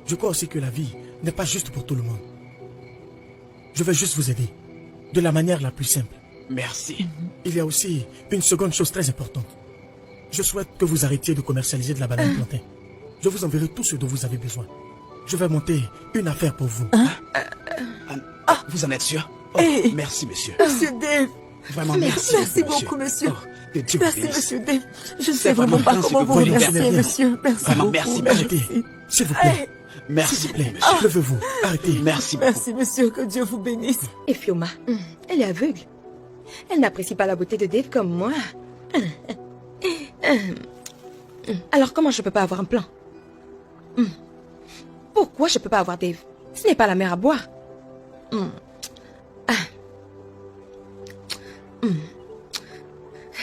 [SPEAKER 19] Je crois aussi que la vie n'est pas juste pour tout le monde. Je veux juste vous aider, de la manière la plus simple.
[SPEAKER 11] Merci.
[SPEAKER 19] Il y a aussi une seconde chose très importante. Je souhaite que vous arrêtiez de commercialiser de la banane plantée. Je vous enverrai tout ce dont vous avez besoin. Je vais monter une affaire pour vous.
[SPEAKER 11] Vous en êtes sûr? Oh,
[SPEAKER 18] Hey.
[SPEAKER 11] merci, monsieur.
[SPEAKER 18] Monsieur Dave.
[SPEAKER 11] Vraiment, merci.
[SPEAKER 18] Merci beaucoup, monsieur.
[SPEAKER 11] Que Dieu vous
[SPEAKER 18] Merci,
[SPEAKER 11] bénisse.
[SPEAKER 18] monsieur Dave. Je ne
[SPEAKER 11] C'est
[SPEAKER 18] sais vraiment pas
[SPEAKER 11] vraiment
[SPEAKER 18] comment
[SPEAKER 11] ce que
[SPEAKER 18] vous
[SPEAKER 11] vous voulez
[SPEAKER 18] remercier,
[SPEAKER 11] faire.
[SPEAKER 18] monsieur. Merci
[SPEAKER 11] Vraiment,
[SPEAKER 18] beaucoup.
[SPEAKER 11] merci, monsieur.
[SPEAKER 19] Arrêtez, s'il vous plaît.
[SPEAKER 11] Merci,
[SPEAKER 19] S'il vous plaît,
[SPEAKER 11] monsieur.
[SPEAKER 19] levez-vous. Arrêtez.
[SPEAKER 11] Merci beaucoup.
[SPEAKER 18] Merci, monsieur. Que Dieu vous bénisse.
[SPEAKER 20] Et Fioma, elle est aveugle. Elle n'apprécie pas la beauté de Dave comme moi. Alors comment je peux pas avoir un plan? Pourquoi je peux pas avoir Dave? Ce n'est pas la mer à boire.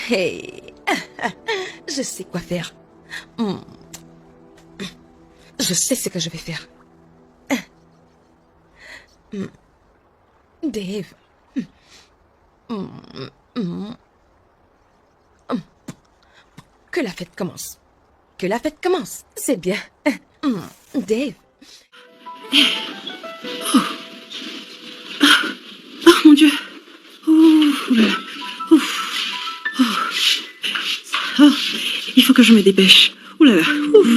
[SPEAKER 20] Hey, je sais quoi faire. Je sais ce que je vais faire. Dave. Que la fête commence. Que la fête commence. C'est bien. Dave.
[SPEAKER 14] Oh mon Dieu. Ouh là là. Oh, il faut que je me dépêche. Ouh là là. Ouf.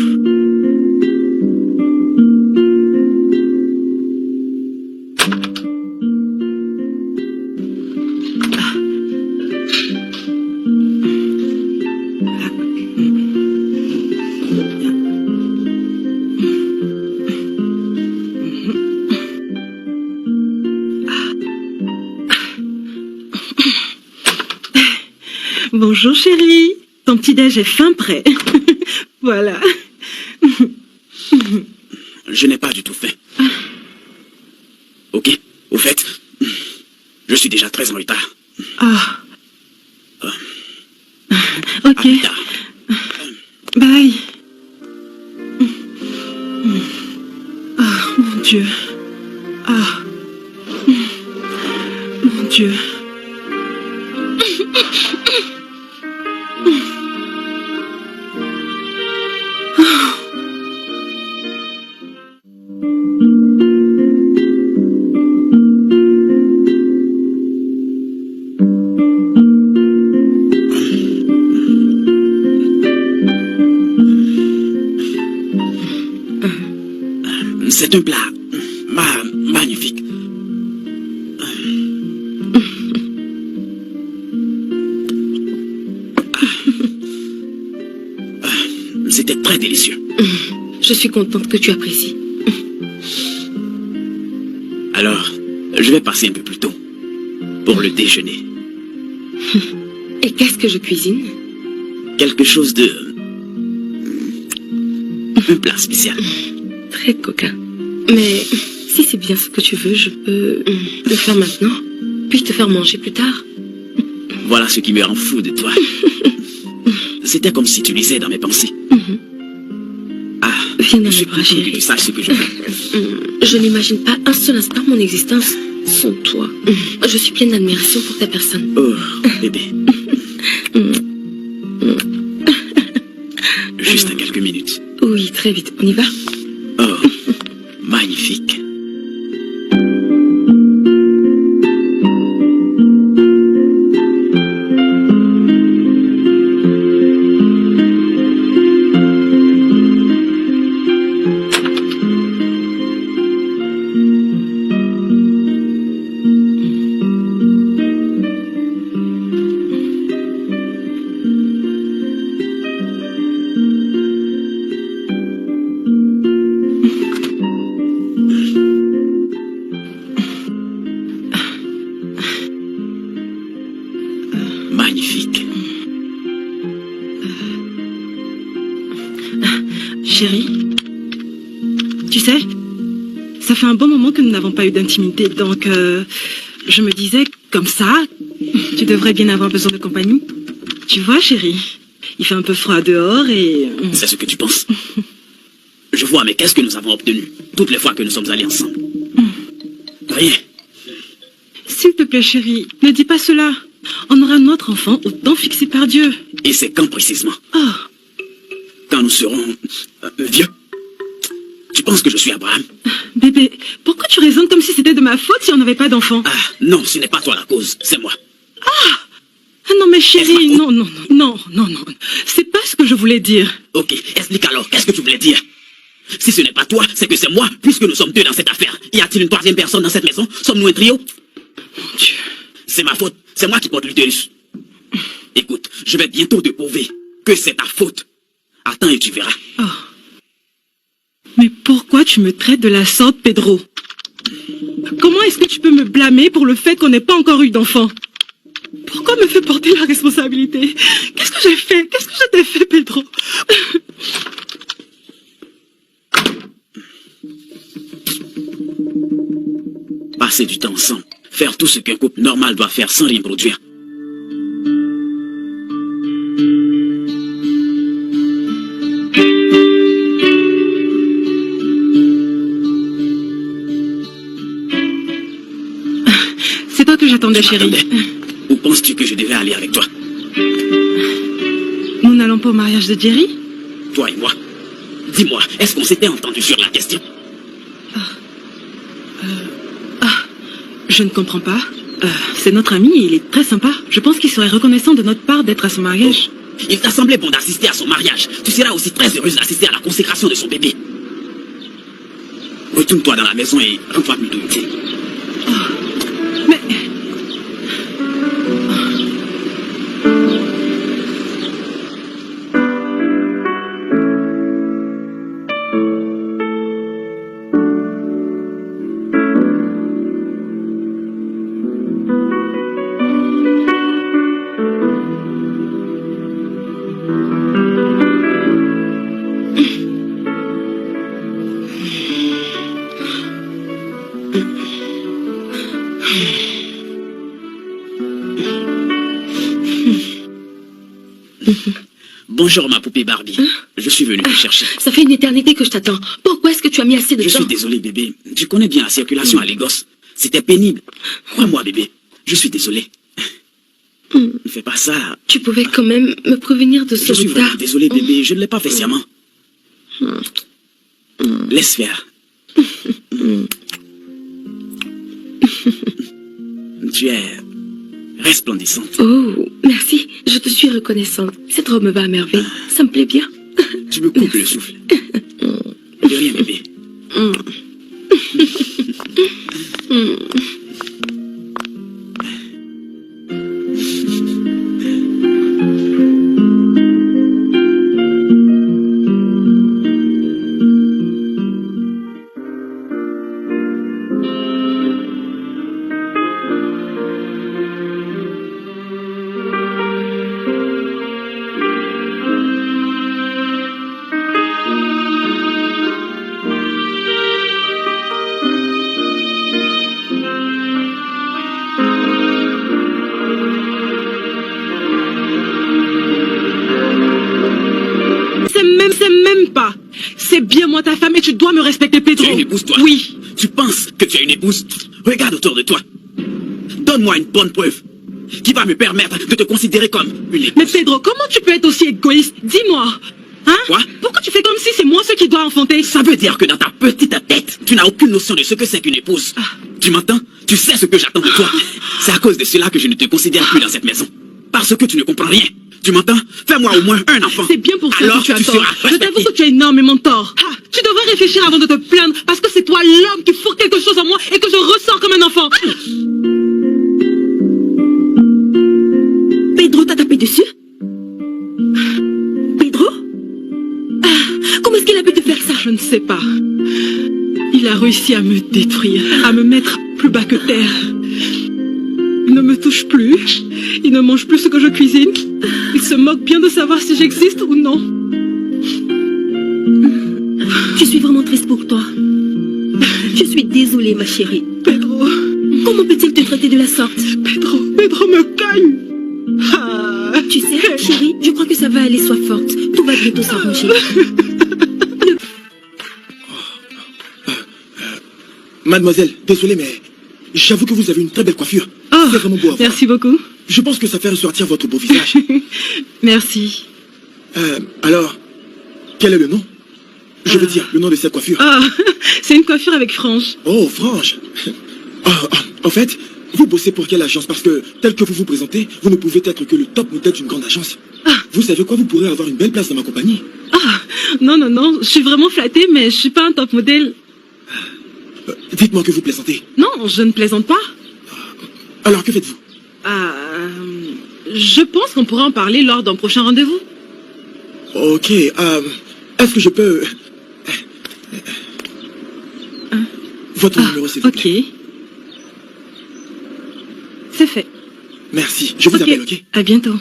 [SPEAKER 14] Bonjour chérie, ton petit-déj est fin prêt. Voilà.
[SPEAKER 11] Je n'ai pas du tout faim. Ok, au fait, je suis déjà très en retard.
[SPEAKER 14] Ah. Ok. Bye. Ah, mon Dieu. Ah. Mon Dieu.
[SPEAKER 11] C'est un plat magnifique. C'était très délicieux.
[SPEAKER 14] Je suis contente que tu apprécies.
[SPEAKER 11] Alors, je vais passer un peu plus tôt pour le déjeuner.
[SPEAKER 14] Et qu'est-ce que je cuisine?
[SPEAKER 11] Quelque chose de... un plat spécial.
[SPEAKER 14] Très coquin. Mais si c'est bien ce que tu veux, je peux le faire maintenant, puis te faire manger plus tard.
[SPEAKER 11] Voilà ce qui me rend fou de toi. C'était comme si tu lisais dans mes pensées. Ah,
[SPEAKER 14] viens dans
[SPEAKER 11] je
[SPEAKER 14] mes bras,
[SPEAKER 11] suis
[SPEAKER 14] chérie.
[SPEAKER 11] que tu saches ce que je veux.
[SPEAKER 14] Je n'imagine pas un seul instant mon existence sans toi. Je suis pleine d'admiration pour ta personne.
[SPEAKER 11] Oh, bébé. Juste à quelques minutes.
[SPEAKER 14] Oui, très vite. On y va?
[SPEAKER 11] Oh, magnifique. Magnifique.
[SPEAKER 14] Chérie, tu sais, ça fait un bon moment que nous n'avons pas eu d'intimité, donc je me disais, comme ça, tu devrais bien avoir besoin de compagnie. Tu vois, chérie, il fait un peu froid dehors et...
[SPEAKER 11] C'est ce que tu penses? Je vois, mais qu'est-ce que nous avons obtenu toutes les fois que nous sommes allés ensemble? Rien.
[SPEAKER 14] S'il te plaît, chérie, ne dis pas cela. On aura notre enfant au temps fixé par Dieu.
[SPEAKER 11] Et c'est quand précisément?
[SPEAKER 14] Oh.
[SPEAKER 11] Quand nous serons vieux. Tu penses que je suis Abraham?
[SPEAKER 14] Bébé, pourquoi tu raisonnes comme si c'était de ma faute si on n'avait pas d'enfant?
[SPEAKER 11] Ah, non, ce n'est pas toi la cause, c'est moi.
[SPEAKER 14] Ah! Ah non, mais chérie, non. C'est pas ce que je voulais dire.
[SPEAKER 11] Ok, explique alors, qu'est-ce que tu voulais dire? Si ce n'est pas toi, c'est que c'est moi, puisque nous sommes deux dans cette affaire. Y a-t-il une troisième personne dans cette maison? Sommes-nous un trio?
[SPEAKER 14] Mon Dieu.
[SPEAKER 11] C'est ma faute, c'est moi qui porte l'utérus. Écoute, je vais bientôt te prouver que c'est ta faute. Attends et tu verras.
[SPEAKER 14] Oh. Mais pourquoi tu me traites de la sorte, Pedro? Comment est-ce que tu peux me blâmer pour le fait qu'on n'ait pas encore eu d'enfant? Pourquoi me fait porter la responsabilité? Qu'est-ce que j'ai fait? Qu'est-ce que je t'ai fait, Pedro?
[SPEAKER 11] Passer du temps ensemble, faire tout ce qu'un couple normal doit faire sans rien produire.
[SPEAKER 14] J'attendais, chérie.
[SPEAKER 11] Où penses-tu que je devais aller avec toi?
[SPEAKER 14] Nous n'allons pas au mariage de Jerry?
[SPEAKER 11] Toi et moi. Dis-moi, est-ce qu'on s'était entendu sur la question?
[SPEAKER 14] Je ne comprends pas. C'est notre ami et il est très sympa. Je pense qu'il serait reconnaissant de notre part d'être à son mariage.
[SPEAKER 11] Il t'a semblé bon d'assister à son mariage. Tu seras aussi très heureuse d'assister à la consécration de son bébé. Retourne-toi dans la maison et rends-toi plutôt utile.
[SPEAKER 14] Mais...
[SPEAKER 11] Bonjour ma poupée Barbie. Je suis venu te chercher.
[SPEAKER 14] Ça fait une éternité que je t'attends. Pourquoi est-ce que tu as mis assez de
[SPEAKER 11] Je
[SPEAKER 14] temps?
[SPEAKER 11] suis désolé bébé. Tu connais bien la circulation à Lagos. C'était pénible. Crois-moi bébé. Je suis désolé. Ne fais pas ça.
[SPEAKER 14] Tu pouvais quand même me prévenir de ce
[SPEAKER 11] Je suis
[SPEAKER 14] retard.
[SPEAKER 11] vraiment désolé bébé. Je ne l'ai pas fait sciemment. Laisse faire. Tu es resplendissante.
[SPEAKER 14] Oh, merci. Je te suis reconnaissante. Cette robe me va à merveille. Ça me plaît bien.
[SPEAKER 11] Tu me coupes le souffle. De rien bébé.
[SPEAKER 14] C'est même pas. C'est bien moi ta femme et tu dois me respecter, Pedro.
[SPEAKER 11] Tu as une épouse, toi?
[SPEAKER 14] Oui.
[SPEAKER 11] Tu penses que tu as une épouse? Regarde autour de toi. Donne-moi une bonne preuve qui va me permettre de te considérer comme une épouse.
[SPEAKER 14] Mais Pedro, comment tu peux être aussi égoïste? Dis-moi. Hein?
[SPEAKER 11] Quoi?
[SPEAKER 14] Pourquoi tu fais comme si c'est moi ce qui dois enfanter?
[SPEAKER 11] Ça veut dire que dans ta petite tête, tu n'as aucune notion de ce que c'est qu'une épouse. Tu m'entends? Tu sais ce que j'attends de toi. C'est à cause de cela que je ne te considère plus dans cette maison. Parce que tu ne comprends rien. Tu m'entends? Fais-moi au moins un enfant.
[SPEAKER 14] C'est bien pour ça
[SPEAKER 11] Alors
[SPEAKER 14] que tu as
[SPEAKER 11] tu
[SPEAKER 14] tort.
[SPEAKER 11] seras
[SPEAKER 14] Je
[SPEAKER 11] respecté.
[SPEAKER 14] t'avoue que tu as énormément tort. Tu devrais réfléchir avant de te plaindre parce que c'est toi l'homme qui fourre quelque chose en moi et que je ressens comme un enfant.
[SPEAKER 20] Pedro t'a tapé dessus? Pedro? Comment est-ce qu'il a pu te faire ça?
[SPEAKER 14] Je ne sais pas. Il a réussi à me détruire, à me mettre plus bas que terre. Il ne me touche plus. Il ne mange plus ce que je cuisine. Il se moque bien de savoir si j'existe ou non.
[SPEAKER 20] Je suis vraiment triste pour toi. Je suis désolée, ma chérie.
[SPEAKER 14] Pedro.
[SPEAKER 20] Comment peut-il te traiter de la sorte?
[SPEAKER 14] Pedro me gagne.
[SPEAKER 20] Tu sais, chérie, je crois que ça va aller, sois forte. Tout va bientôt s'arranger.
[SPEAKER 12] Mademoiselle, désolé, mais j'avoue que vous avez une très belle coiffure. C'est vraiment beau à voir.
[SPEAKER 14] Merci beaucoup.
[SPEAKER 12] Je pense que ça fait ressortir votre beau visage.
[SPEAKER 14] Merci.
[SPEAKER 12] Alors, quel est le nom? Je veux dire, le nom de cette coiffure.
[SPEAKER 14] Ah, c'est une coiffure avec frange.
[SPEAKER 12] Oh, frange. En fait, vous bossez pour quelle agence? Parce que, tel que vous vous présentez, vous ne pouvez être que le top modèle d'une grande agence. Vous savez quoi? Vous pourrez avoir une belle place dans ma compagnie.
[SPEAKER 14] Non, je suis vraiment flattée, mais je suis pas un top modèle.
[SPEAKER 12] Dites-moi que vous plaisantez.
[SPEAKER 14] Non, je ne plaisante pas.
[SPEAKER 12] Alors, que faites-vous?
[SPEAKER 14] Je pense qu'on pourra en parler lors d'un prochain rendez-vous.
[SPEAKER 12] Ok, est-ce que je peux... Votre numéro, s'il vous plaît.
[SPEAKER 14] Ok. C'est fait.
[SPEAKER 12] Merci, je vous appelle, ok?
[SPEAKER 14] À bientôt.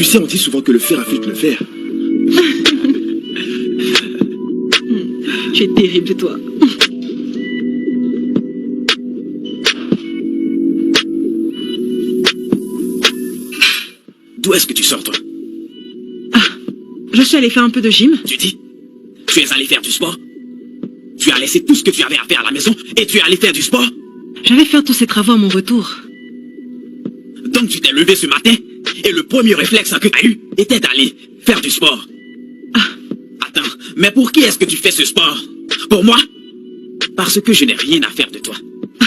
[SPEAKER 11] Tu sais, on dit souvent que le fer affûte le fer.
[SPEAKER 14] Tu es terrible, toi.
[SPEAKER 11] D'où est-ce que tu sors, toi?
[SPEAKER 14] Je suis allée faire un peu de gym.
[SPEAKER 11] Tu dis? Tu es allé faire du sport? Tu as laissé tout ce que tu avais à faire à la maison et tu es allé faire du sport?
[SPEAKER 14] J'avais fait tous ces travaux à mon retour.
[SPEAKER 11] Donc tu t'es levé ce matin et le premier réflexe que tu as eu était d'aller faire du sport. Attends, mais pour qui est-ce que tu fais ce sport? Pour moi? Parce que je n'ai rien à faire de toi.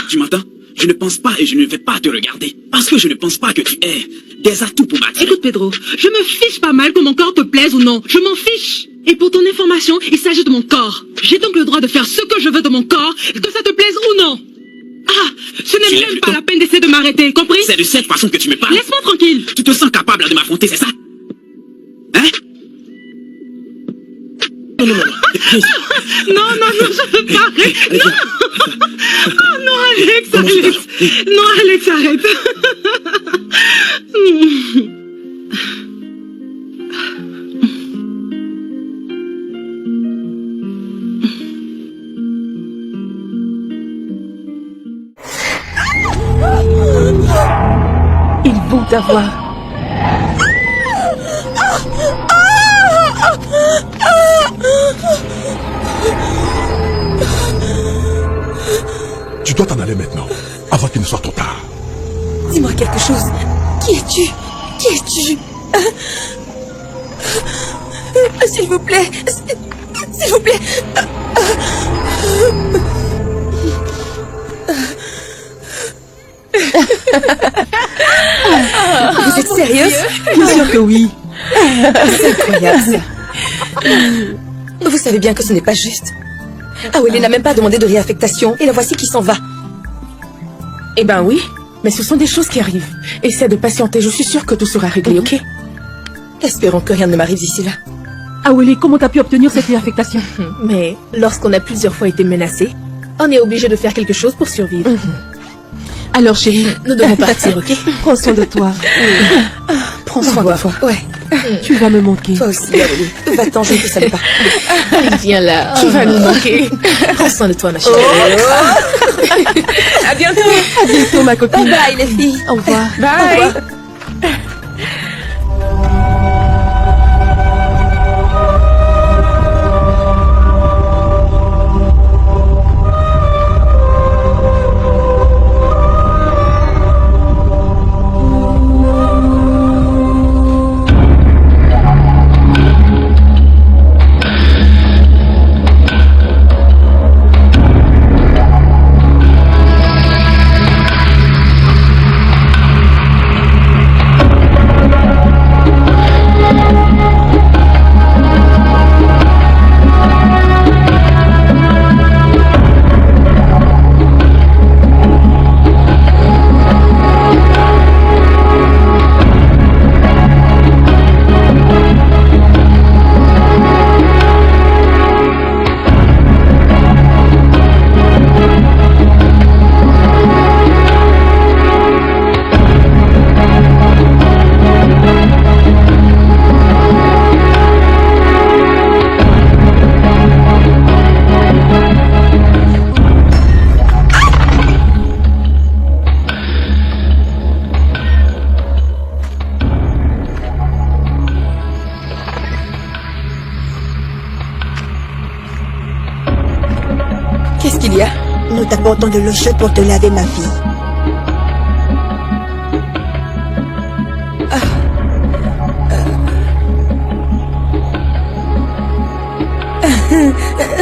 [SPEAKER 11] Tu m'entends? Je ne pense pas et je ne vais pas te regarder. Parce que je ne pense pas que tu aies des atouts pour m'attirer.
[SPEAKER 14] Écoute, Pedro, je me fiche pas mal que mon corps te plaise ou non. Je m'en fiche. Et pour ton information, il s'agit de mon corps. J'ai donc le droit de faire ce que je veux de mon corps, que ça te plaise ou non. Ce n'est même pas la peine d'essayer de m'arrêter, compris?
[SPEAKER 11] C'est de cette façon que tu me parles?
[SPEAKER 14] Laisse-moi tranquille.
[SPEAKER 11] Tu te sens capable de m'affronter, c'est ça? Hein? Non, non, non, non.
[SPEAKER 14] Non, je veux pas arrêter. Non, Alex, Alex. Non, Alex, arrête.
[SPEAKER 20] Ils vont t'avoir.
[SPEAKER 10] Tu dois t'en aller maintenant, avant qu'il ne soit trop tard.
[SPEAKER 20] Dis-moi quelque chose. Qui es-tu? Qui es-tu? S'il vous plaît. S'il vous plaît. Vous êtes sérieuse?
[SPEAKER 21] Bien sûr que oui.
[SPEAKER 20] C'est incroyable ça. Vous savez bien que ce n'est pas juste. Awele n'a même pas demandé de réaffectation et la voici qui s'en va.
[SPEAKER 1] Eh ben oui, mais ce sont des choses qui arrivent. Essaie de patienter, je suis sûre que tout sera réglé, ok?
[SPEAKER 20] Espérons que rien ne m'arrive d'ici là.
[SPEAKER 1] Awele, comment t'as pu obtenir cette réaffectation? Mais lorsqu'on a plusieurs fois été menacé, on est obligé de faire quelque chose pour survivre. Alors chérie,
[SPEAKER 20] nous devons partir, ok?
[SPEAKER 1] Prends soin de toi. Prends soin de toi.
[SPEAKER 20] Ouais.
[SPEAKER 1] Tu vas me manquer.
[SPEAKER 20] Toi aussi, Awele. Va-t'en, je ne te salue pas.
[SPEAKER 1] Viens là.
[SPEAKER 20] Tu vas nous manquer. Prends soin de toi, ma chérie.
[SPEAKER 1] À bientôt. À bientôt, ma copine.
[SPEAKER 20] Bye bye, les filles.
[SPEAKER 1] Au revoir.
[SPEAKER 20] Bye.
[SPEAKER 1] Au revoir.
[SPEAKER 20] Qu'est-ce qu'il y a?
[SPEAKER 22] Nous t'apportons de l'eau chaude pour te laver, ma fille.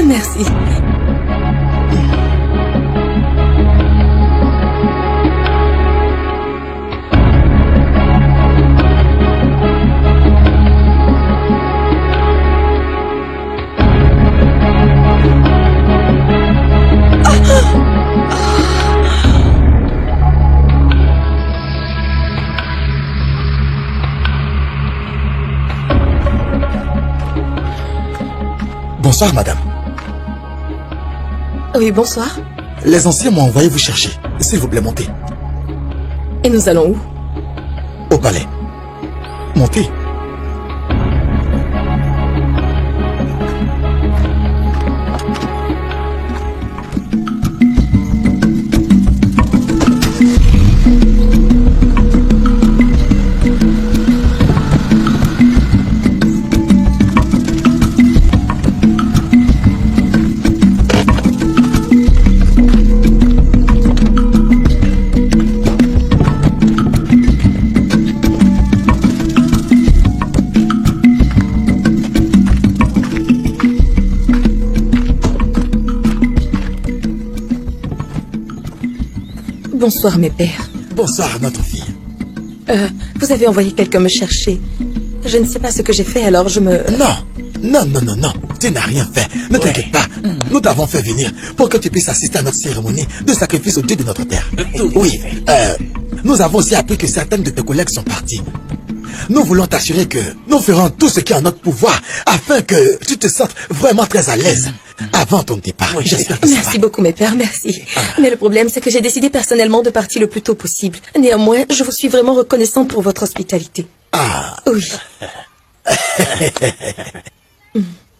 [SPEAKER 20] Merci.
[SPEAKER 19] Bonsoir, madame.
[SPEAKER 20] Oui, bonsoir.
[SPEAKER 19] Les anciens m'ont envoyé vous chercher. S'il vous plaît, montez.
[SPEAKER 20] Et nous allons où?
[SPEAKER 19] Au palais. Montez.
[SPEAKER 18] Bonsoir, mes pères.
[SPEAKER 3] Bonsoir, notre fille.
[SPEAKER 18] Vous avez envoyé quelqu'un me chercher. Je ne sais pas ce que j'ai fait, alors je me...
[SPEAKER 3] Non. Tu n'as rien fait. Ne t'inquiète pas. Nous t'avons fait venir pour que tu puisses assister à notre cérémonie de sacrifice au Dieu de notre terre. Oui. Nous avons aussi appris que certaines de tes collègues sont parties. Nous voulons t'assurer que nous ferons tout ce qui est en notre pouvoir afin que tu te sentes vraiment très à l'aise avant ton départ.
[SPEAKER 18] Oui, merci beaucoup, mes pères, merci. Mais le problème, c'est que j'ai décidé personnellement de partir le plus tôt possible. Néanmoins, je vous suis vraiment reconnaissante pour votre hospitalité.
[SPEAKER 3] Ah.
[SPEAKER 18] Oui.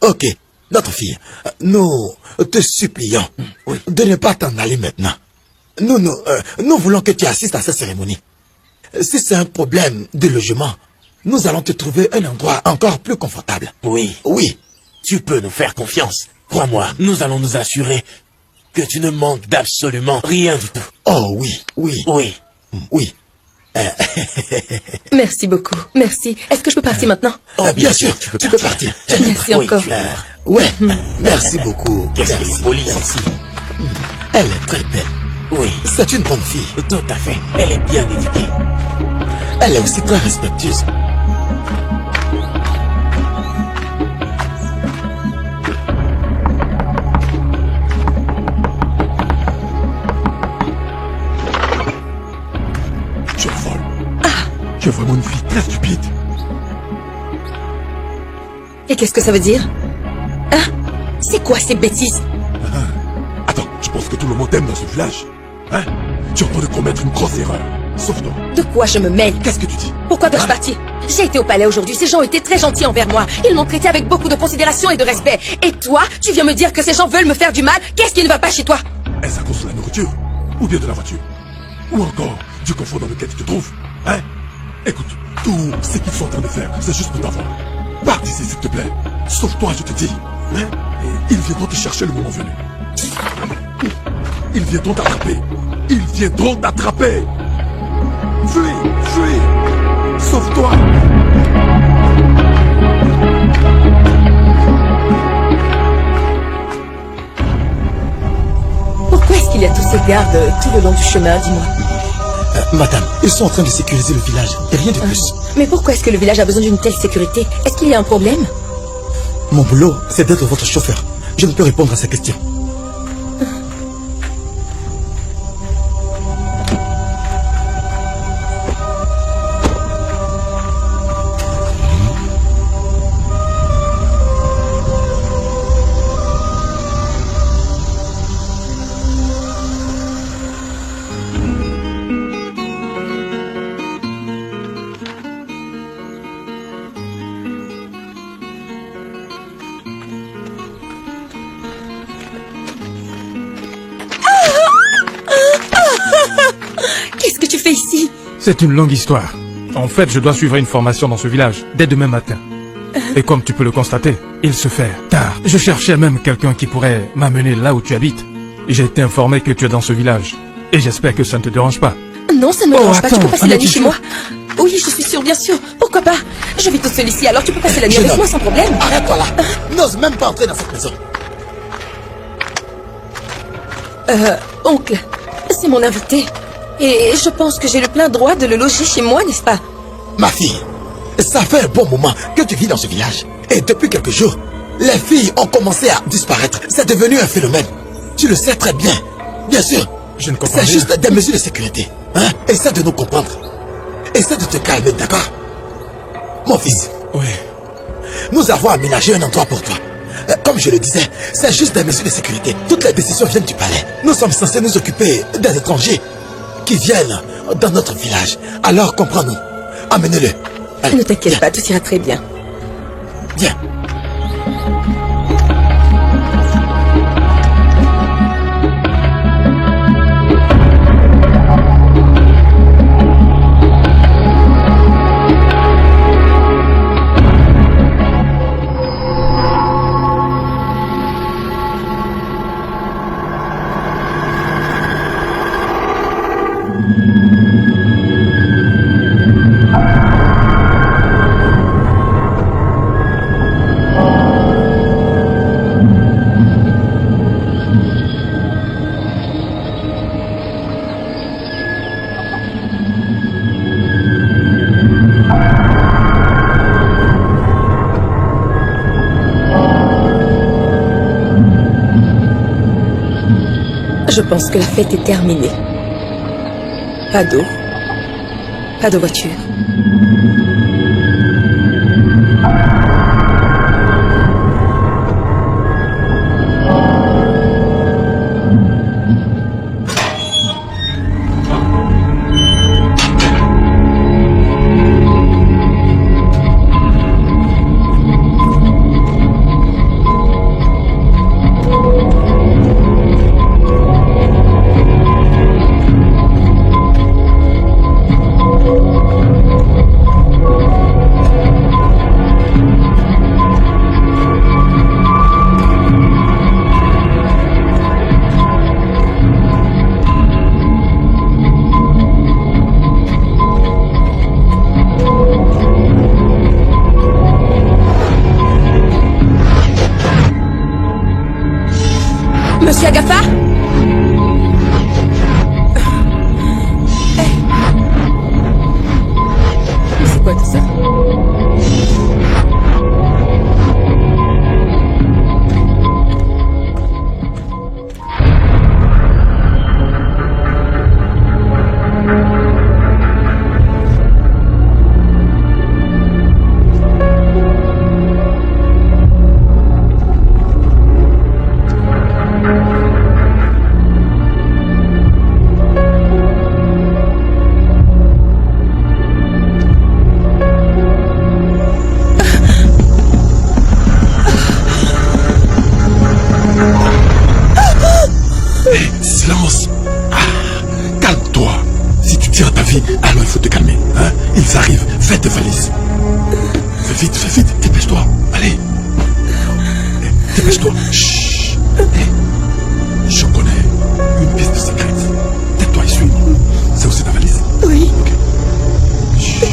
[SPEAKER 3] Ok, notre fille, nous te supplions de ne pas t'en aller maintenant. Nous voulons que tu assistes à cette cérémonie. Si c'est un problème de logement, nous allons te trouver un endroit encore plus confortable.
[SPEAKER 4] Oui. Tu peux nous faire confiance. Crois-moi, nous allons nous assurer que tu ne manques d'absolument rien du tout.
[SPEAKER 3] Oh oui.
[SPEAKER 18] Merci beaucoup, merci. Est-ce que je peux partir maintenant?
[SPEAKER 3] Bien sûr, tu peux partir.
[SPEAKER 18] Merci encore.
[SPEAKER 3] Merci beaucoup.
[SPEAKER 4] Qu'est-ce qu'elle est polie.
[SPEAKER 3] Merci. Elle est très belle.
[SPEAKER 4] Oui.
[SPEAKER 3] C'est une bonne fille.
[SPEAKER 4] Tout à fait. Elle est bien éduquée.
[SPEAKER 3] Elle est aussi très respectueuse.
[SPEAKER 10] Tu es folle. Tu es vraiment une fille très stupide.
[SPEAKER 18] Et qu'est-ce que ça veut dire? C'est quoi ces bêtises?
[SPEAKER 10] Attends, je pense que tout le monde t'aime dans ce village. Tu es en train de commettre une grosse erreur. Sauf toi.
[SPEAKER 18] De quoi je me mêle?
[SPEAKER 10] Qu'est-ce que tu dis?
[SPEAKER 18] Pourquoi dois-je partir? J'ai été au palais aujourd'hui, ces gens ont été très gentils envers moi. Ils m'ont traité avec beaucoup de considération et de respect. Et toi, tu viens me dire que ces gens veulent me faire du mal? Qu'est-ce qui ne va pas chez toi?
[SPEAKER 10] Est-ce à cause de la nourriture? Ou bien de la voiture? Ou encore du confort dans lequel tu te trouves? Écoute, tout ce qu'ils sont en train de faire, c'est juste pour t'avoir. Pars d'ici, s'il te plaît. Sauve-toi, je te dis. Ils viendront te chercher le moment venu. Ils viendront t'attraper. Fuis. Sauve-toi.
[SPEAKER 18] Pourquoi est-ce qu'il y a tous ces gardes tout le long du chemin, dis-moi?
[SPEAKER 3] Madame, ils sont en train de sécuriser le village, et rien de plus.
[SPEAKER 18] Mais pourquoi est-ce que le village a besoin d'une telle sécurité? Est-ce qu'il y a un problème?
[SPEAKER 3] Mon boulot, c'est d'être votre chauffeur. Je ne peux répondre à ces questions.
[SPEAKER 18] Qu'est-ce que tu fais ici?
[SPEAKER 23] C'est une longue histoire. En fait, je dois suivre une formation dans ce village, dès demain matin. Et comme tu peux le constater, il se fait tard. Je cherchais même quelqu'un qui pourrait m'amener là où tu habites. J'ai été informé que tu es dans ce village. Et j'espère que ça ne te dérange pas.
[SPEAKER 18] Non, ça ne me dérange pas. Tu peux passer la nuit chez moi.
[SPEAKER 23] sûr?
[SPEAKER 18] Oui, je suis sûre, bien sûr. Pourquoi pas? Je vis toute seule ici, alors tu peux passer la nuit avec moi sans problème.
[SPEAKER 3] Arrête-toi là. N'ose même pas entrer dans cette maison.
[SPEAKER 18] Oncle, c'est mon invité. Et je pense que j'ai le plein droit de le loger chez moi, n'est-ce pas?
[SPEAKER 3] Ma fille, ça fait un bon moment que tu vis dans ce village. Et depuis quelques jours, les filles ont commencé à disparaître. C'est devenu un phénomène. Tu le sais très bien. Bien sûr.
[SPEAKER 23] Je ne comprends
[SPEAKER 3] C'est
[SPEAKER 23] rien.
[SPEAKER 3] juste des mesures de sécurité. Essaie de nous comprendre. Essaie de te calmer, d'accord? Mon fils.
[SPEAKER 23] Oui.
[SPEAKER 3] Nous avons aménagé un endroit pour toi. Comme je le disais, c'est juste des mesures de sécurité. Toutes les décisions viennent du palais. Nous sommes censés nous occuper des étrangers qui viennent dans notre village. Alors comprends-nous. Amenez-le.
[SPEAKER 18] Ne t'inquiète pas, tout ira très bien.
[SPEAKER 3] Viens.
[SPEAKER 18] pense que la fête est terminée. Pas d'eau. Pas de voiture. Monsieur Agafa? Mais c'est quoi tout ça?
[SPEAKER 3] Silence. Calme-toi. Si tu tiens ta vie, alors il faut te calmer. Hein? Ils arrivent. Fais tes valises. Fais vite. Dépêche-toi. Allez. Dépêche-toi. Chut. Je connais une piste secrète. Tais-toi et suis-moi. C'est aussi ta valise?
[SPEAKER 18] Oui.
[SPEAKER 3] Ok. Chut.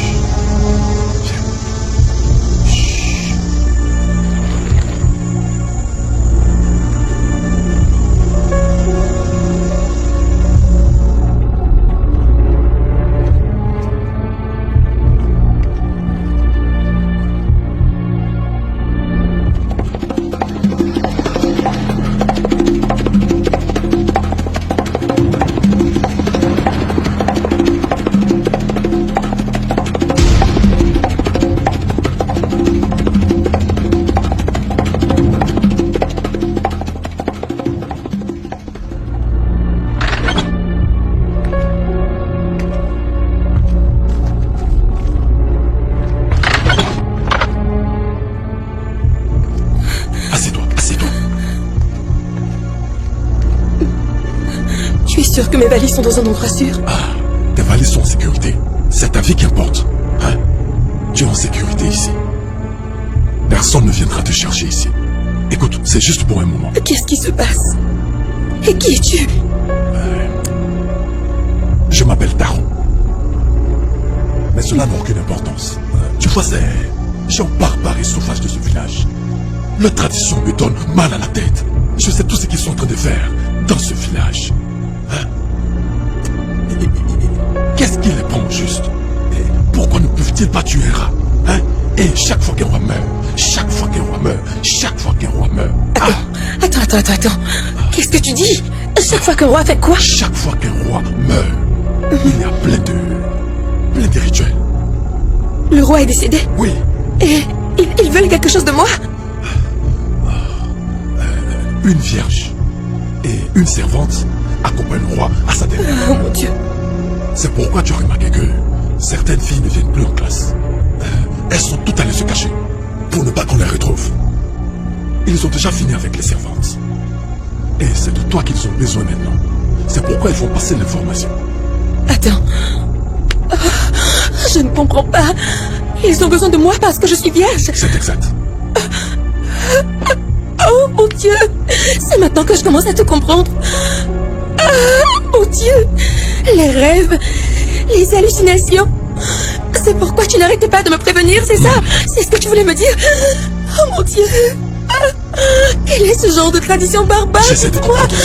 [SPEAKER 18] Que mes valises sont dans un endroit sûr.
[SPEAKER 3] Tes valises sont en sécurité. C'est ta vie qui importe. Hein? Tu es en sécurité ici. Personne ne viendra te chercher ici. Écoute, c'est juste pour un moment.
[SPEAKER 18] Qu'est-ce qui se passe? Et qui es-tu?
[SPEAKER 3] Je m'appelle Taron. Mais cela n'a aucune importance. Tu vois, ces gens barbares et sauvages de ce village. Leur tradition me donne mal à la tête. Je sais tout ce qu'ils sont en train de faire dans ce village. Qu'est-ce qui les prend au juste? Pourquoi ne peuvent-ils pas tuer un rat? Hein? Et chaque fois qu'un roi meurt, chaque fois qu'un roi meurt.
[SPEAKER 18] Attends. Qu'est-ce que tu dis? Chaque fois qu'un roi fait quoi?
[SPEAKER 3] Chaque fois qu'un roi meurt, il y a plein de rituels.
[SPEAKER 18] Le roi est décédé?
[SPEAKER 3] Oui.
[SPEAKER 18] Et ils veulent quelque chose de moi?
[SPEAKER 3] Une vierge et une servante accompagnent le roi à sa dernière.
[SPEAKER 18] Oh mon Dieu.
[SPEAKER 3] C'est pourquoi tu as remarqué que certaines filles ne viennent plus en classe. Elles sont toutes allées se cacher pour ne pas qu'on les retrouve. Ils ont déjà fini avec les servantes. Et c'est de toi qu'ils ont besoin maintenant. C'est pourquoi ils font passer l'information.
[SPEAKER 18] Attends. Je ne comprends pas. Ils ont besoin de moi parce que je suis vierge.
[SPEAKER 3] C'est exact.
[SPEAKER 18] Oh mon Dieu. C'est maintenant que je commence à te comprendre. Mon Dieu. Les rêves, les hallucinations. C'est pourquoi tu n'arrêtais pas de me prévenir, c'est ça? C'est ce que tu voulais me dire? Oh mon Dieu. Quel est ce genre de tradition barbare?
[SPEAKER 3] J'essaie de comprendre.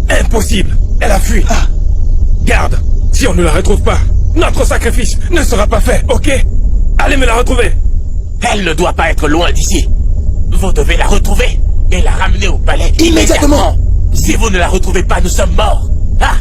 [SPEAKER 23] Impossible. Elle a fui. Garde. Si on ne la retrouve pas, notre sacrifice ne sera pas fait, ok? Allez me la retrouver.
[SPEAKER 4] Elle ne doit pas être loin d'ici. Vous devez la retrouver et la ramener au palais immédiatement. Si vous ne la retrouvez pas, nous sommes morts. Ah!